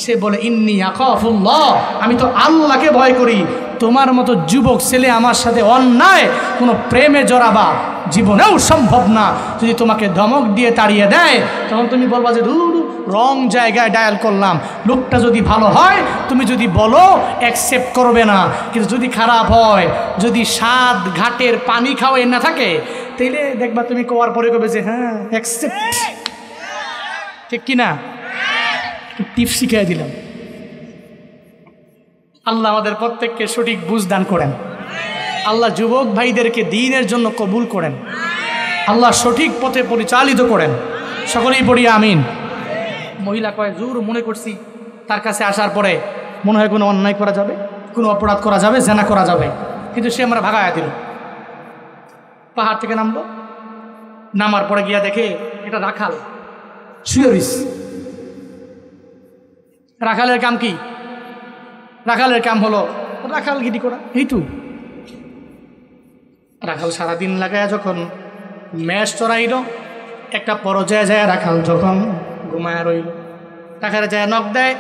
সে বলে ইন্নী আখাফুল্লাহ, আমি তো আল্লাহকে ভয় করি, তোমার মতো যুবক ছেলে আমার সাথে অন্যায় কোনো প্রেমে জড়াবা জীবনেও সম্ভব না। যদি তোমাকে ধমক দিয়ে তাড়িয়ে দেয়, তখন তুমি বলবা যে দূর রং জায়গায় ডায়াল করলাম। লোকটা যদি ভালো হয়, তুমি যদি বলো অ্যাকসেপ্ট করবে না, কিন্তু যদি খারাপ হয়, যদি স্বাদ ঘাটের পানি খাওয়াই না থাকে, তাইলে দেখবা তুমি কোয়ার পরে কবে যে হ্যাঁ অ্যাকসেপ্ট, ঠিক কিনা? টিপস শিখিয়ে দিলাম। আল্লাহ আমাদের প্রত্যেককে সঠিক বুঝ দান করেন। আল্লাহ যুবক ভাইদেরকে দ্বীনের জন্য কবুল করেন। আল্লাহ সঠিক পথে পরিচালিত করেন। সকলেই পড়ি আমিন। মহিলা কয় জোর মনে করছি তার কাছে আসার পরে মনে হয় কোনো অন্যায় করা যাবে, কোনো অপরাধ করা যাবে, জেনা করা যাবে, কিন্তু সে আমরা ভাগায়া দিল। পাহাড় থেকে নামলো, নামার পরে গিয়া দেখে এটা রাখাল শুয়ে। রাখালের কাম কি? রাখালের কাম হলো রাখালগিরি করা। এই তো রাখাল সারাদিন লাগায় যখন ম্যাচ চড়াইল, একটা পর্যায়ে যায় রাখাল যখন ঘুমায় রইল, রাখালে যায় নখ দেয়,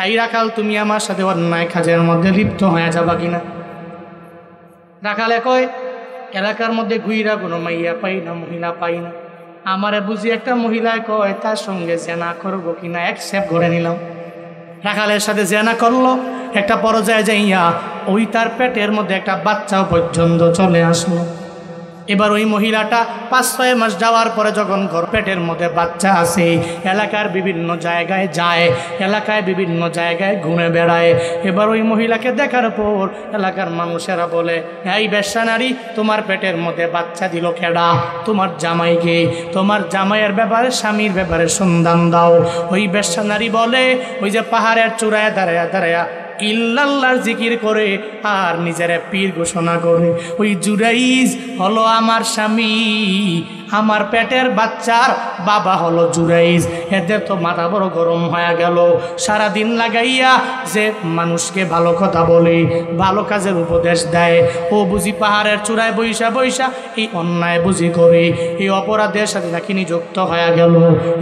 এই রাখাল তুমি আমার সাথে অন্যায় কাজের মধ্যে লিপ্ত হয়ে যাবা কিনা? রাখালে কয় এলাকার মধ্যে ঘুইরা কোনো মাইয়া পাই না, মহিলা পাই না, আমারে বুঝি একটা মহিলায় কয় তার সঙ্গে জেনা করবো কিনা, অ্যাকসেপ্ট করে নিলাম। রাখালের সাথে জেনা করলো, একটা পর্যায়ে যাইয়া ওই তার পেটের মধ্যে একটা বাচ্চাও পর্যন্ত চলে আসলো। এবার ওই মহিলাটা 5-6 মাস যাওয়ার পরে যখন ঘর পেটের মধ্যে বাচ্চা আছে, এলাকার বিভিন্ন জায়গায় যায়, এলাকায় বিভিন্ন জায়গায় ঘুরে বেড়ায়। এবার ওই মহিলাকে দেখার পর এলাকার মানুষেরা বলে, এই বেশ্যা নারী, তোমার পেটের মধ্যে বাচ্চা দিল কেডা? তোমার জামাইকে, তোমার জামাইয়ের ব্যাপারে, স্বামীর ব্যাপারে সন্ধান দাও। ওই বেশ্যা নারী বলে, ওই যে পাহাড়ের চূড়ায় দাঁড়ায়া দাঁড়ায়া ইল্লাল্লাহর জিকির করে আর নিজের পীর ঘোষণা করে, ওই জুরাইজ হলো আমার স্বামী, আমার পেটের বাচ্চার বাবা হলো জুরাইজ। এদের তো মাথা বড় গরম হয়ে গেল। সারাদিন লাগাইয়া যে মানুষকে ভালো কথা বলে, ভালো কাজের উপদেশ দেয়, ও বুঝি পাহাড়ের চূড়ায় বৈশা বৈশা এই অন্যায় বুঝি করে, এই অপরাধের সাথে নাকি নিযুক্ত হয়ে গেল।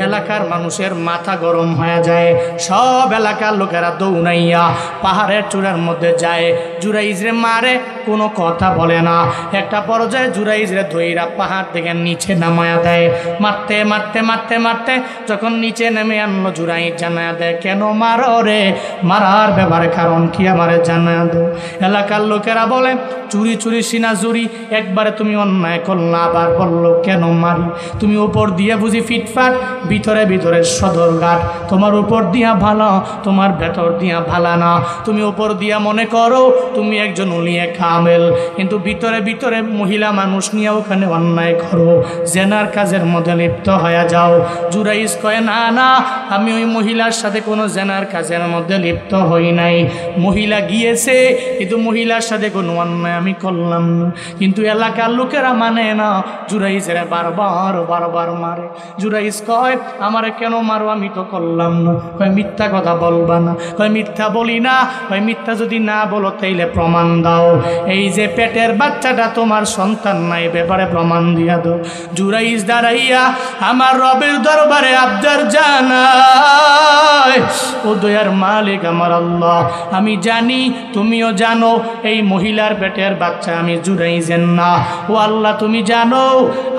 এলাকার মানুষের মাথা গরম হয়ে যায়। সব এলাকার লোকেরা দৌড়াইয়া পাহাড়ের চূড়ার মধ্যে যায়, জুরাইজরে মারে, কোনো কথা বলে না। একটা পর্যায়ে জুরাইজরে ধইরা পাহাড় থেকে নিচে নামায়া দেয়। মারতে মারতে মারতে মারতে যখন নিচে নেমে আনলো, জুরাইজ জানায়া দেয়, কেন মারো রে? মারার ব্যাপারে কারণ কি আমারে জানায়া দো। এলাকার লোকেরা বলে, চুরি চুরি সিনা চুরি, একবারে তুমি অন্যায় করলা, আবার বললো কেন মারি? তুমি উপর দিয়ে বুঝি ফিটফাট, ভিতরে ভিতরে সদরঘাট, তোমার উপর দিয়া ভালো, তোমার ভেতর দিয়া ভালা না। তুমি উপর দিয়া মনে করো তুমি একজন উলিয়ে কামেল, কিন্তু ভিতরে ভিতরে মহিলা মানুষ নিয়ে ওখানে অন্যায় করো, জেনার কাজের মধ্যে লিপ্ত হয়ে যাও। জুরাইজ কয়, না না, আমি ওই মহিলার সাথে কোনো জেনার কাজের মধ্যে লিপ্ত হই নাই। মহিলা গিয়েছে, কিন্তু মহিলার সাথে কোনো অন্যায় আমি করলাম না। কিন্তু এলাকার লোকেরা মানে না, জুরাইজের বারবার বারবার মারে। জুরাইজ কয়, আমারে কেন মারো? আমি তো করলাম না। কয়, মিথ্যা কথা বলবা না। কয়, মিথ্যা বলি না। কয়, মিথ্যা যদি না বলো তাইলে প্রমাণ দাও। এই যে পেটের বাচ্চাটা তোমার সন্তান নাই, ব্যাপারে প্রমাণ দিয়া দাও। জুরাইজ দাঁড়াইয়া আমার রবের দরবারে আবদার জানায়, ও দয়ার মালিক আমার আল্লাহ, আমি জানি তুমিও জানো এই মহিলার পেটের বাচ্চা আমি জুরাইজের না। ও আল্লাহ, তুমি জানো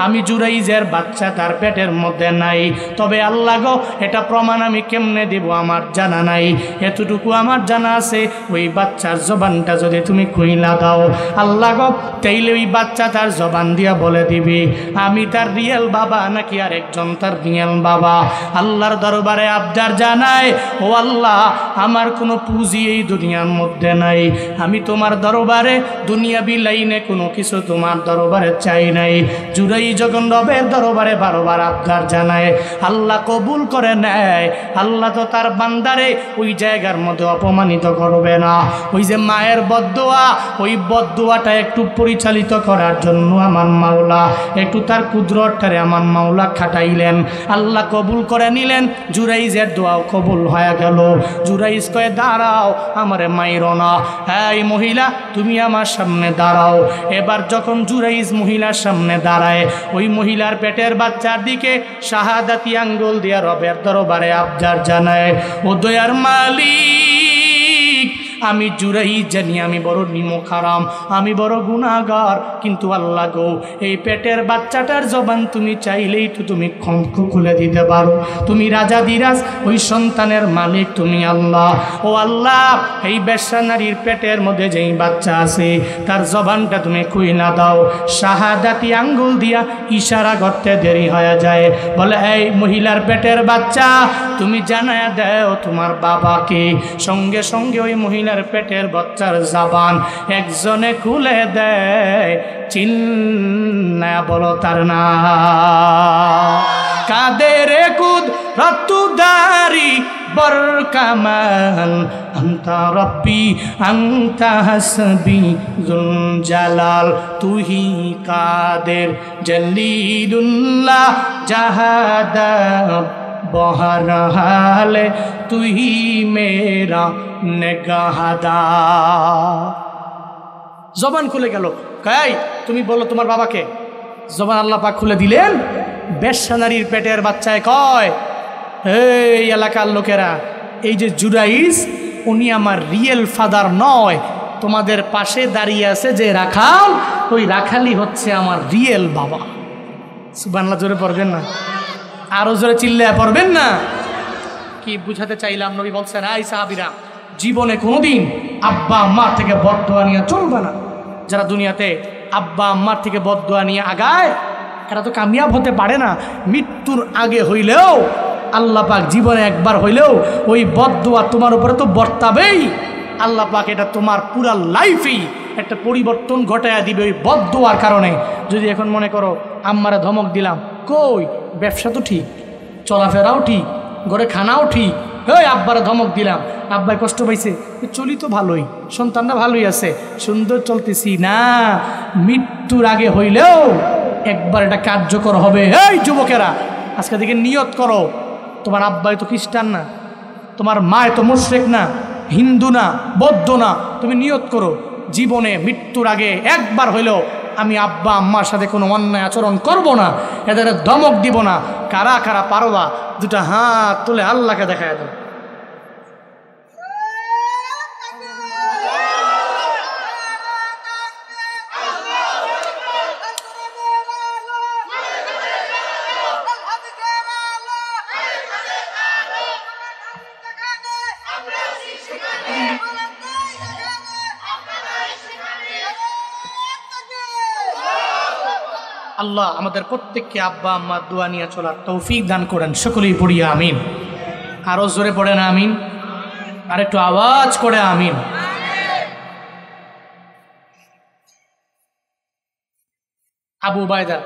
আমি জুরাইজের বাচ্চা তার পেটের মধ্যে নাই। তবে আল্লাহ গো, এটা প্রমাণ আমি কেমনে দিব আমার জানা নাই। এতটুকু আমার জানা আছে, ওই বাচ্চার জবানটা যদি তুমি খুইলা দাও আল্লাহ গো, তাইলে ওই বাচ্চা তার জবান দিয়া বলে দিবি আমি তার রিয়েল বাবা নাকি আর একজন তার রিয়েল বাবা। আল্লাহর দরবারে আবদার জানায়, ও আল্লাহ, আমার কোনো পুঁজি এই দুনিয়ার মধ্যে নাই। আমি তোমার দরবারে দুনিয়াবি লাইনে কোনো কিছু তোমার দরবারে চাই নাই। জুরাই যখন রবের দরবারে বারবার আবদার জানায়, আল্লাহ কবুল করে নেয়। আল্লাহ তো তার বান্দারে ওই জায়গার মধ্যে অপমানিত করবে না। ওই যে মায়ের বদদোয়া, ওই বদদোয়াটা একটু পরিচালিত করার জন্য আমার মাওলা একটু তার কুদরতটারে আমার মাওলা খাটাইলেন। আল্লাহ কবুল করে নিলেন। জুরাইজের দোয়াও কবুল হয়ে গেল। জুরাইজ কয়ে, দাঁড়াও, আমারে মাইরো না। হ্যাঁ, এই মহিলা তুমি আমার সামনে দাঁড়াও। এবার যখন জুরাইজ মহিলার সামনে দাঁড়ায়, ওই মহিলার পেটের বাচ্চার দিকে শাহাদাতি আঙ্গুল দিয়া রবের দরবারে আবদার জানায়, ও দয়ার মালিক, আমি জুরাইজ জানি আমি বড় নিমখারাম, আমি বড় গুনাহগার, কিন্তু আল্লাহ গো, এই পেটের বাচ্চাটার জবান তুমি চাইলেই তো তুমি খুলে দিতে পারো। তুমি রাজা দিরাজ, ওই সন্তানের মালিক তুমি আল্লাহ। ও আল্লাহ, এই বেশ্যা নারীর পেটের মধ্যে যেই বাচ্চা আছে তার জবানটা তুমি খুইলা দাও। শাহাদাতি আঙ্গুল দিয়া ইশারা করতে দেরি হয়ে যায়। বলে, এই মহিলার পেটের বাচ্চা, তুমি জানায়া দাও তোমার বাবাকে। সঙ্গে সঙ্গে ওই মহিলা মহিলার পেটের বাচ্চার জবান একজনে খুলে দেয়, চিল্লা বলো তার না। কাদের কুদরতদারি বরকামাল, আন্তা রব্বি আন্তা হাসবি যুল জালাল, তুহি কাদের জলিলুল্লাহ জাহাদা বহরহালে তুহি মেরা নেগাহাদা। জবান খুলে গেল, কাই তুমি বলো তোমার বাবাকে। জবান আল্লাহ পাক খুলে দিলেন। বেশ্যা নারীর পেটের বাচ্চায় কয়, এই এলাকার লোকেরা, এই যে জুরাইজ উনি আমার রিয়েল ফাদার নয়, তোমাদের পাশে দাঁড়িয়ে আছে যে রাখাল, ওই রাখালই হচ্ছে আমার রিয়েল বাবা। সুবহানাল্লাহ জোরে পড়বেন না? আরো জোরে চিল্লায় পড়বেন না? কি বুঝাতে চাইলাম? নবী বলছেন, আই সাহাবীরা, জীবনে কোনোদিন আব্বা আম্মার থেকে বদদোয়া নিয়ে চলবে না। যারা দুনিয়াতে আব্বা আম্মার থেকে বদদোয়া নিয়ে আগায়, এরা তো কামিয়াব হতে পারে না। মৃত্যুর আগে হইলেও আল্লাহ পাক জীবনে একবার হইলেও ওই বদদোয়া তোমার উপরে তো বর্তাবেই। আল্লাহ পাক এটা তোমার পুরা লাইফেই একটা পরিবর্তন ঘটায়া দিবে ওই বদদোয়ার কারণে। যদি এখন মনে করো আম্মারে ধমক দিলাম, কই ব্যবসা তো ঠিক, চলাফেরাও ঠিক, ঘরে খানাও ঠিক, ওই আব্বারে ধমক দিলাম, আব্বাই কষ্ট পাইছে, চলি তো ভালোই, সন্তানরা ভালোই আছে, সুন্দর চলতেছি না। মৃত্যুর আগে হইলেও একবার এটা কার্যকর হবে। এই যুবকেরা, আজকে থেকে নিয়ত করো, তোমার আব্বাই তো খ্রিস্টান না, তোমার মায় তো মুশরিক না, হিন্দু না, বৌদ্ধ না, তুমি নিয়ত করো জীবনে মৃত্যুর আগে একবার হইলেও আমি আব্বা আম্মার সাথে কোনো অন্যায় আচরণ করব না, এদের ধমক দিব না। কারা কারা পারবা দুটা হাত তুলে আল্লাহকে দেখায় দাও। আল্লাহ আমাদের প্রত্যেককে আব্বা আম্মার দোয়া নিয়ে চলার তৌফিক দান করেন। সকলেই পড়ি আমিন। আরো জোরে পড়েন আমিন, আর একটু আওয়াজ করে আমিন। আবু উবাইদা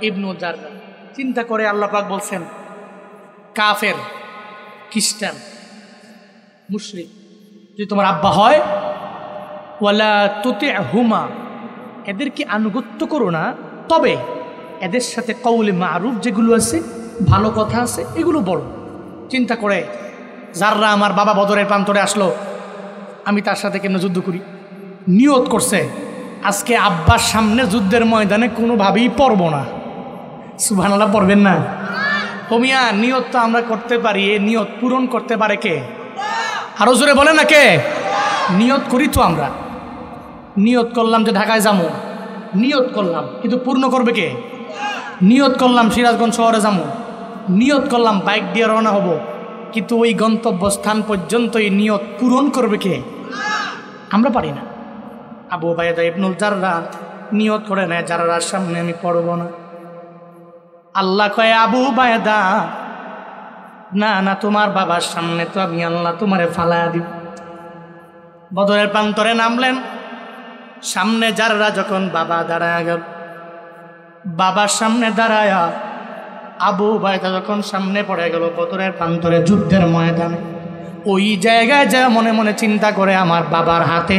ইবনু জাররা চিন্তা করে আল্লাহ পাক বলছেন, কাফের, খ্রিস্টান, মুশরিক যদি তোমার আব্বা হয়, ওয়ালা তুতিহুমা, এদেরকে আনুগত্য করো না, তবে এদের সাথে কওলে মারুফ যেগুলো আছে, ভালো কথা আছে, এগুলো বলো। চিন্তা করে যাররা আমার বাবা বদরের প্রান্তরে আসলো, আমি তার সাথে কেন যুদ্ধ করি? নিয়ত করছে আজকে আব্বার সামনে যুদ্ধের ময়দানে কোনোভাবেই পড়ব না। সুবহানাল্লাহ পড়বেন না? হোমিয়া নিয়ত তো আমরা করতে পারি, এ নিয়ত পূরণ করতে পারে কে? আরো জোরে বলে না কে? নিয়ত করি তো আমরা। নিয়ত করলাম যে ঢাকায় যাবো, নিয়ত করলাম, কিন্তু পূর্ণ করবে কে? নিয়ত করলাম সিরাজগঞ্জ শহরে যাবো, নিয়ত করলাম বাইক দিয়ে রওনা হব, কিন্তু ওই গন্তব্যস্থান পর্যন্ত এই নিয়ত পূরণ করবে কে? আমরা পারি না। আবু উবাইদা ইবনুল জাররা নিয়ত করে নেয়, জাররার সামনে আমি পড়ব না। আল্লাহ কয়, আবু উবাইদা না না, তোমার বাবার সামনে তো আমি আল্লাহ তোমারে ফালায়া দিব। বদরের প্রান্তরে নামলেন, সামনে জাররা যখন বাবা দাঁড়ায় গেল, বাবার সামনে দাঁড়ায়া আবু উবাইদা যখন সামনে পড়ে গেল বদরের প্রান্তরে যুদ্ধের ময়দানে, ওই জায়গায় যা মনে মনে চিন্তা করে, আমার বাবার হাতে,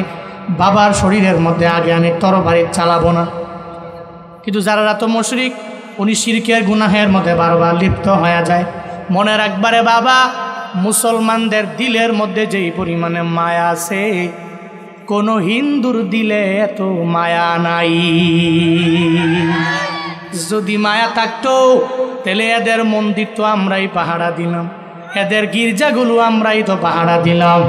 বাবার শরীরের মধ্যে আগে আমি তরবারি চালাবো না। কিন্তু যারা তো মুশরিক, উনি শিরকের গুনাহের মধ্যে বারবার লিপ্ত হয়ে যায়। মনে রাখবারে বাবা, মুসলমানদের দিলের মধ্যে যেই পরিমাণে মায়া আছে, কোনো হিন্দুর দিলে এত মায়া নাই। যদি মায়া থাকতো তাহলে এদের মন্দির তো আমরাই পাহারা দিলাম, এদের গির্জাগুলো আমরাই তো পাহারা দিলাম,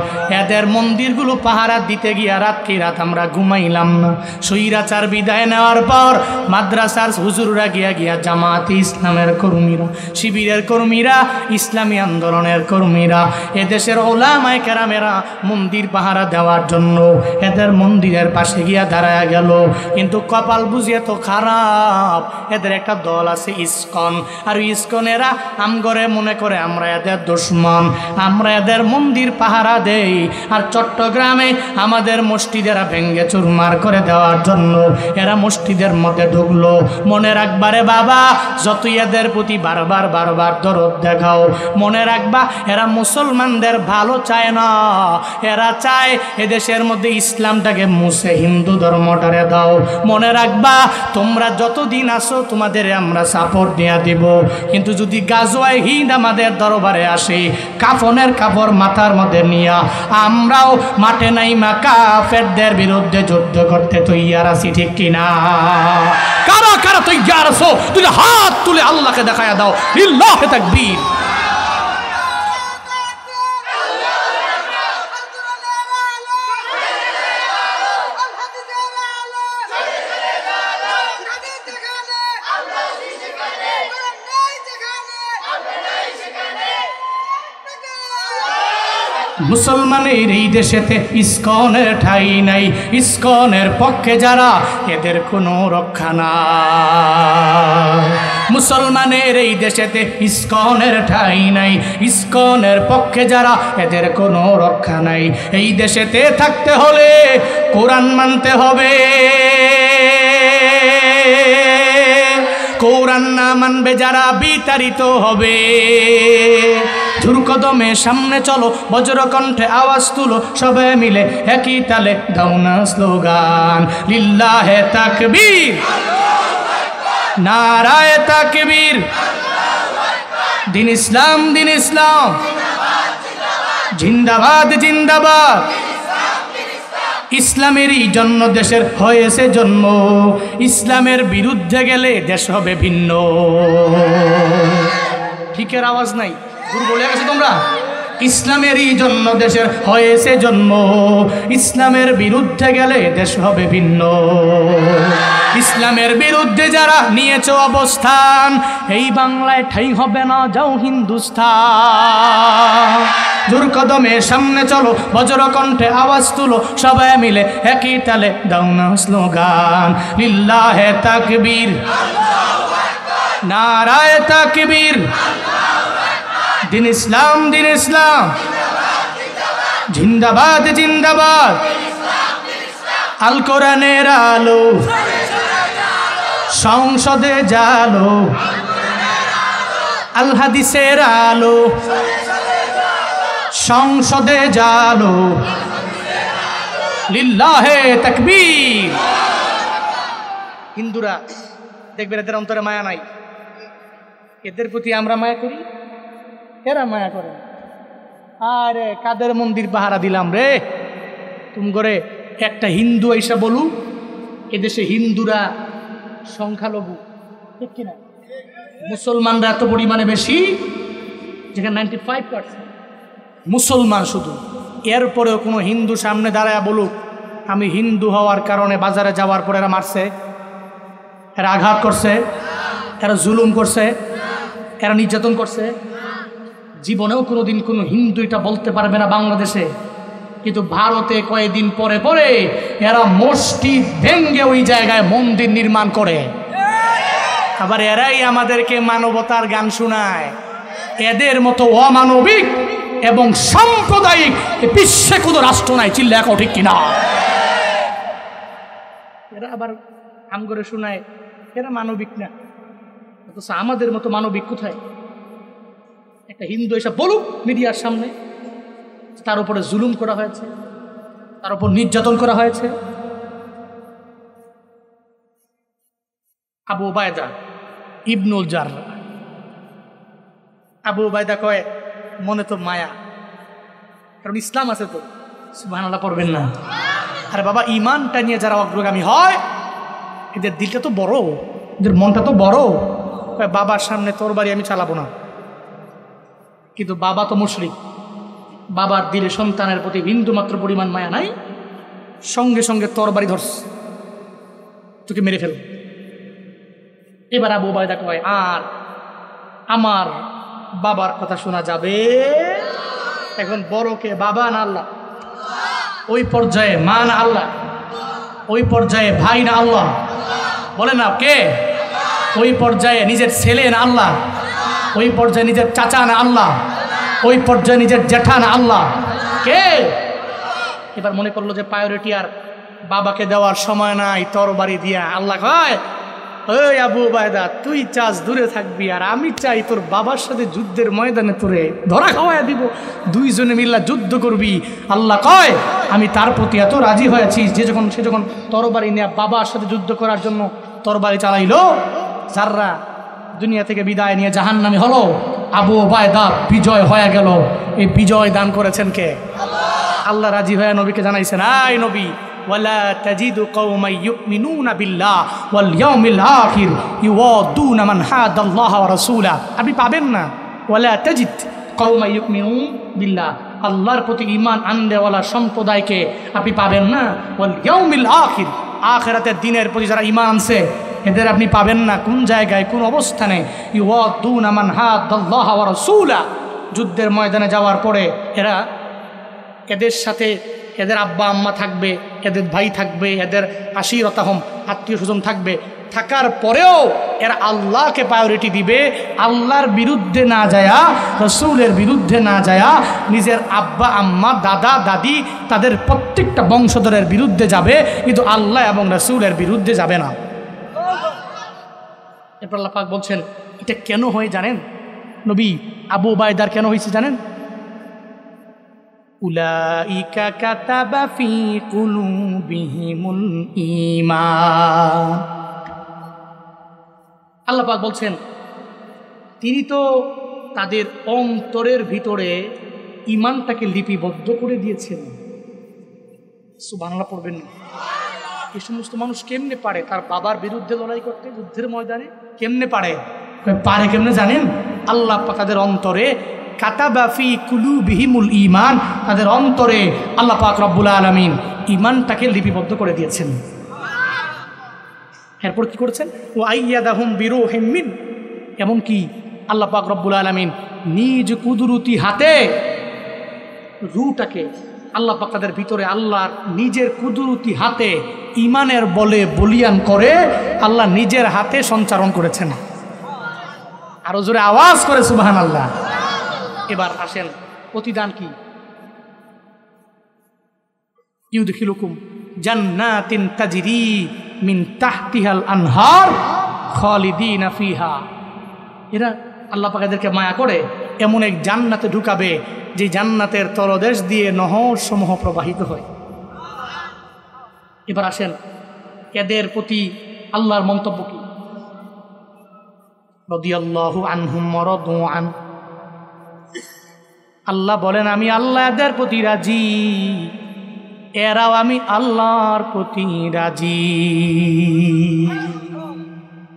এদের মন্দিরগুলো পাহারা দিতে গিয়া রাত্রি রাত আমরা ঘুমাইলাম না। স্বৈরাচার বিদায় নেওয়ার পর মাদ্রাসার হুজুররা গিয়া জামাতে ইসলামের কর্মীরা, শিবিরের কর্মীরা, ইসলামী আন্দোলনের কর্মীরা, এদেশের ওলামায়ে কেরামেরা মন্দির পাহারা দেওয়ার জন্য এদের মন্দিরের পাশে গিয়া দাঁড়ায় গেল। কিন্তু কপাল বুঝিয়ে তো খারাপ, এদের একটা দল আছে ইসকন, আর ইসকনেরা আমগরে মনে করে আমরা এদের দুশ্মন। আমরা এদের মন্দির পাহারা দেই, আর চট্টগ্রামে আমাদের মসজিদেরা ভেঙ্গে চুরমার করে দেওয়ার জন্য এরা মসজিদের মধ্যে ঢুকলো। মনে রাখবারে বাবা, যতই এদের প্রতি বারবার বারবার দরদ দেখাও, মনে রাখবা এরা মুসলমানদের ভালো চায় না, এরা চায় এদেশের মধ্যে ইসলামটাকে মুছে হিন্দু ধর্মটারে দাও। মনে রাখবা তোমরা যতদিন আসো তোমাদের আমরা সাপোর্ট দেয়া দিব, কিন্তু যদি গাজওয়ায় হিন্দ আমাদের দরবারে আসে কাফনের কাপড় মাথার মধ্যে নিয়া আমরাও মাঠে নাইমা কাফেরদের বিরুদ্ধে যুদ্ধ করতে তৈয়ার আছি, ঠিক কিনা? কারা কারা তৈয়ার আছো? তুই হাত তুলে আল্লাহকে দেখায়া দাও, লিল্লাহি তাকবীর। মুসলমানের এই দেশেতে ইসকনের ঠাই নাই, ইসকনের পক্ষে যারা এদের কোনো রক্ষা নাই। মুসলমানের এই দেশেতে ইসকনের ঠাই নাই, ইসকনের পক্ষে যারা এদের কোনো রক্ষা নাই। এই দেশেতে থাকতে হলে কোরআন মানতে হবে, কোরআন না মানবে যারা বিতাড়িত হবে। ঝুরকদমে সামনে চলো, বজ্রকণ্ঠে আওয়াজ তুলো, সবাই মিলে একই তালে দাও না স্লোগান, লিল্লাহে তাকবীর, নারায়ে তাকবীর। দিন ইসলাম, দিন ইসলাম, জিন্দাবাদ জিন্দাবাদ। ইসলামেরই জন্য দেশের হয়েছে জন্ম, ইসলামের বিরুদ্ধে গেলে দেশ হবে ভিন্ন। ঠিকের আওয়াজ নাই, দূর বলে গেছো তোমরা। ইসলামেরই জন্য দেশের হয়েছে জন্ম, ইসলামের বিরুদ্ধে গেলে দেশ হবে ভিন্ন। ইসলামের বিরুদ্ধে যারা নিয়েছে অবস্থান, এই বাংলায় ঠাই হবে না, যাও হিন্দুস্তান। জোরকদমে সামনে চলো, বজ্রকণ্ঠে আওয়াজ তুলো, সবাই মিলে একই তালে দাও না স্লোগান, লিল্লাহে তাকবীর, নারায়ে তাকবীর। দিন ইসলাম, দিন ইসলাম, জিন্দাবাদ জিন্দাবাদ। আল কোরআনের আলো সংসদে জালো, আল হাদিসের আলো সংসদে জালো, লিল্লাহে তাকবীর। হিন্দুরা দেখবেন এদের অন্তরে মায়া নাই, এদের প্রতি আমরা মায়া করি, এরা মায়া করে। আরে কাদের মন্দির পাহারা দিলাম রে, তুমি করে একটা হিন্দু এসে বলু এদেশে হিন্দুরা সংখ্যালঘু, ঠিক কিনা? মুসলমানরা এত পরিমাণে বেশি, যেখানে 95% মুসলমান শুধু। এরপরেও কোনো হিন্দু সামনে দাঁড়ায় বলুক আমি হিন্দু হওয়ার কারণে বাজারে যাওয়ার পরে এরা মারছে, এরা আঘাত করছে, এরা জুলুম করছে, এরা নির্যাতন করছে, জীবনেও কোনোদিন কোনো হিন্দু এটা বলতে পারবে না বাংলাদেশে। কিন্তু ভারতে কয়েকদিন পরে পরে এরা মসজিদ ভেঙ্গে ওই জায়গায় মন্দির নির্মাণ করে। আবার এরাই আমাদেরকে মানবতার গান শোনায়। এদের মতো অমানবিক এবং সাম্প্রদায়িক বিশ্বে কোনো রাষ্ট্র নাই, চিল্লা এখন ঠিক কিনা? এরা আবার আম করে শোনায় এরা মানবিক না, অথচ আমাদের মতো মানবিক কোথায়? একটা হিন্দু এসে বলুক মিডিয়ার সামনে তার উপরে জুলুম করা হয়েছে, তার উপর নির্যাতন করা হয়েছে। আবু উবায়দা ইবনুল জাররাহ, আবু উবায়দা কয় মনে তো মায়া, কারণ ইসলাম আছে তো, সুবহানাল্লাহ পড়বেন না? আরে বাবা, ইমানটা নিয়ে যারা অগ্রগামী হয় এদের দিলটা তো বড়, এদের মনটা তো বড়। বাবার সামনে তরবারি আমি চালাবো না, কিন্তু বাবা তো মুশরিক, বাবার দিলে সন্তানের প্রতি বিন্দু মাত্র পরিমাণ মায়া নাই, সঙ্গে সঙ্গে তরবারি ধরস, তোকে মেরে ফেল। এবার আবু উবায়দা কয় আর আমার বাবার কথা শোনা যাবে? এখন বড়কে বাবা না আল্লাহ? ওই পর্যায়ে মা না আল্লাহ? ওই পর্যায়ে ভাই না আল্লাহ? বলে না কে? ওই পর্যায়ে নিজের ছেলে না আল্লাহ? ওই পর্যায়ে নিজের চাচা না আল্লাহ? ওই পর্যায়ে নিজের জেঠা না আল্লাহ কে? এবার মনে করলো যে প্রায়োরিটি আর বাবাকে দেওয়ার সময় নাই, তরবারি দিয়া আল্লাহ কয়, ওই আবু উবায়দা তুই চাস দূরে থাকবি, আর আমি চাই তোর বাবার সাথে যুদ্ধের ময়দানে তোরে ধরা খাওয়াইয়া দিব, দুইজনে মিল্লা যুদ্ধ করবি। আল্লাহ কয় আমি তার প্রতি এত রাজি হয়েছি যে সে যখন তরবারি নিয়ে বাবার সাথে যুদ্ধ করার জন্য তরবারি চালাইলো, যাররা দুনিয়া থেকে বিদায় নিয়ে জাহান্নামী হলো, আবু উবায়দা বিজয় হয়ে গেল। এই বিজয় দান করেছেন কে? আল্লাহ রাজি হয়ে নবীকে জানাইছেন, আই নবী, ওয়ালা তাজিদু কওমান ইউমিনুনা বিল্লাহ ওয়াল ইয়াউমিল আখির ইউওয়াদুনা মান হাদাল্লাহ ওয়া রাসূলা। আপনি পাবেন না, ওয়ালা তাজিদ কওমান ইউমিনুনা বিল্লাহ, আল্লাহর প্রতি ঈমান আননেওয়ালা সম্প্রদায়কে আপনি পাবেন না, ওয়াল ইয়াউমিল আখির, আখিরাতের দিনের প্রতি যারা ঈমান আনছে এদের আপনি পাবেন না। কোন জায়গায়, কোন অবস্থানে? ইউওয়াদুনা মান হাদাল্লাহ ওয়া রাসূলা, যুদ্ধের ময়দানে যাওয়ার পরে এদের সাথে এদের আব্বা আম্মা থাকবে, এদের ভাই থাকবে, এদের আশিরতাহম আত্মীয় স্বজন থাকবে, থাকার পরেও এরা আল্লাহকে প্রায়োরিটি দিবে। আল্লাহর বিরুদ্ধে না যায়া, রসুলের বিরুদ্ধে না যায়া, নিজের আব্বা আম্মা দাদা দাদি তাদের প্রত্যেকটা বংশধরের বিরুদ্ধে যাবে, কিন্তু আল্লাহ এবং রসুলের বিরুদ্ধে যাবে না। এরপর আল্লাহ পাক বলছেন এটা কেন হয় জানেন? নবী আবু উবায়দার কেন হয়েছে জানেন? উলাইকা কাতাবা ফি কুলুবিহিমুল ঈমান। আল্লাহ পাক বলছেন তিনি তো তাদের অন্তরের ভিতরে ঈমানটাকে লিপিবদ্ধ করে দিয়েছেন। সুবহানাল্লাহ পড়বেন না? এই সমস্ত মানুষ কেমনে পারে তার বাবার বিরুদ্ধে লড়াই করতে যুদ্ধের ময়দানে? কেমনে পারে? কেমনে জানেন? আল্লাহ পাক তাদের অন্তরে কাতাবা ফি কুলুবিহিমুল ঈমান, তাদের অন্তরে আল্লাহ পাক রব্বুল আলামিন ঈমানটাকে লিপিবদ্ধ করে দিয়েছেন। এরপর কি করেছেন? ও আইয়াদাহুম বিরূহিম মিন, এমনকি আল্লাহ পাক রব্বুল আলামিন নিজ কুদরতি হাতে রূহটাকে আল্লাহ পাক তাদের ভিতরে আল্লাহর নিজের কুদরতি হাতে ঈমানের বলে বলিয়ান করে আল্লাহ নিজের হাতে সঞ্চারণ করেছেন। আরো জোরে আওয়াজ করে সুবহানাল্লাহ। এবার আসেন প্রতিদান কি? ইউদখিলুকুম জান্নাতিন তাজরি মিন তাহতিহাল আনহার খালিদিনা ফিহা। এরা আল্লাহ পাক এদেরকে মায়া করে এমন এক জান্নাতে ঢুকাবে যে জান্নাতের তলদেশ দিয়ে নহর সমূহ প্রবাহিত হয়। এবার আসেন এদের প্রতি আল্লাহর মন্তব্য কি? রাদিয়াল্লাহু আনহুম ওয়া রাদু আন, আল্লাহ বলেন আমি আল্লাহ এদের প্রতি রাজি, এরাও আমি আল্লাহর প্রতি রাজি।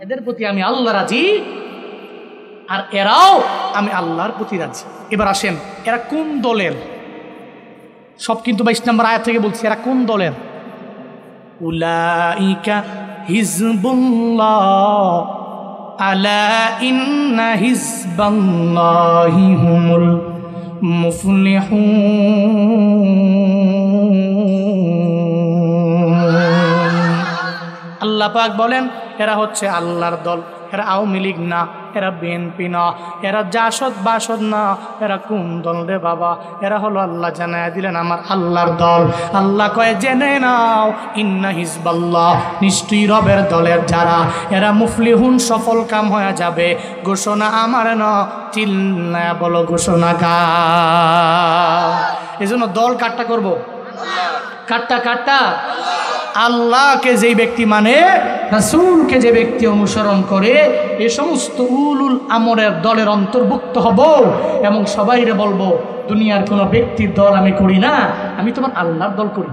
এদের প্রতি আমি আল্লাহ রাজি আর এরাও আমি আল্লাহর প্রতি রাজি। এবার আসেন এরা কোন দলের? সব কিন্তু 22 নম্বর আয়াত থেকে বলছি এরা কোন দলের। উলাইকা হিজবুল্লাহ আলা ইন্না হিজবাল্লাহি হুমুল মুফলিহুন। আল্লাহ পাক বলেন এরা হচ্ছে আল্লাহর দল, এরা আওয়ামী লীগ না, এরা বিএনপি না, এরা জাসদ বাসদ না, এরা কোন দল রে বাবা? এরা হলো আল্লাহ জানায় দিলেন আমার আল্লাহর দল। আল্লাহ কয়ে জেনে নাও ইন্না হিজবাল্লাহ, নিশ্চয়ই রবের দলের যারা এরা মুফলিহুন, সফল কাম হয়ে যাবে। ঘোষণা আমার না, চিল্লায়া বলো ঘোষণা কার? এজন্য দল কাট্টা করব, কাট্টা কাট্টা আল্লাহকে যেই ব্যক্তি মানে, রাসূলকে যে ব্যক্তি অনুসরণ করে, এই সমস্ত উলুল আমরের দলের অন্তর্ভুক্ত হব এবং সবাইরে বলবো দুনিয়ার কোনো ব্যক্তির দল আমি করি না, আমি তোমার আল্লাহর দল করি।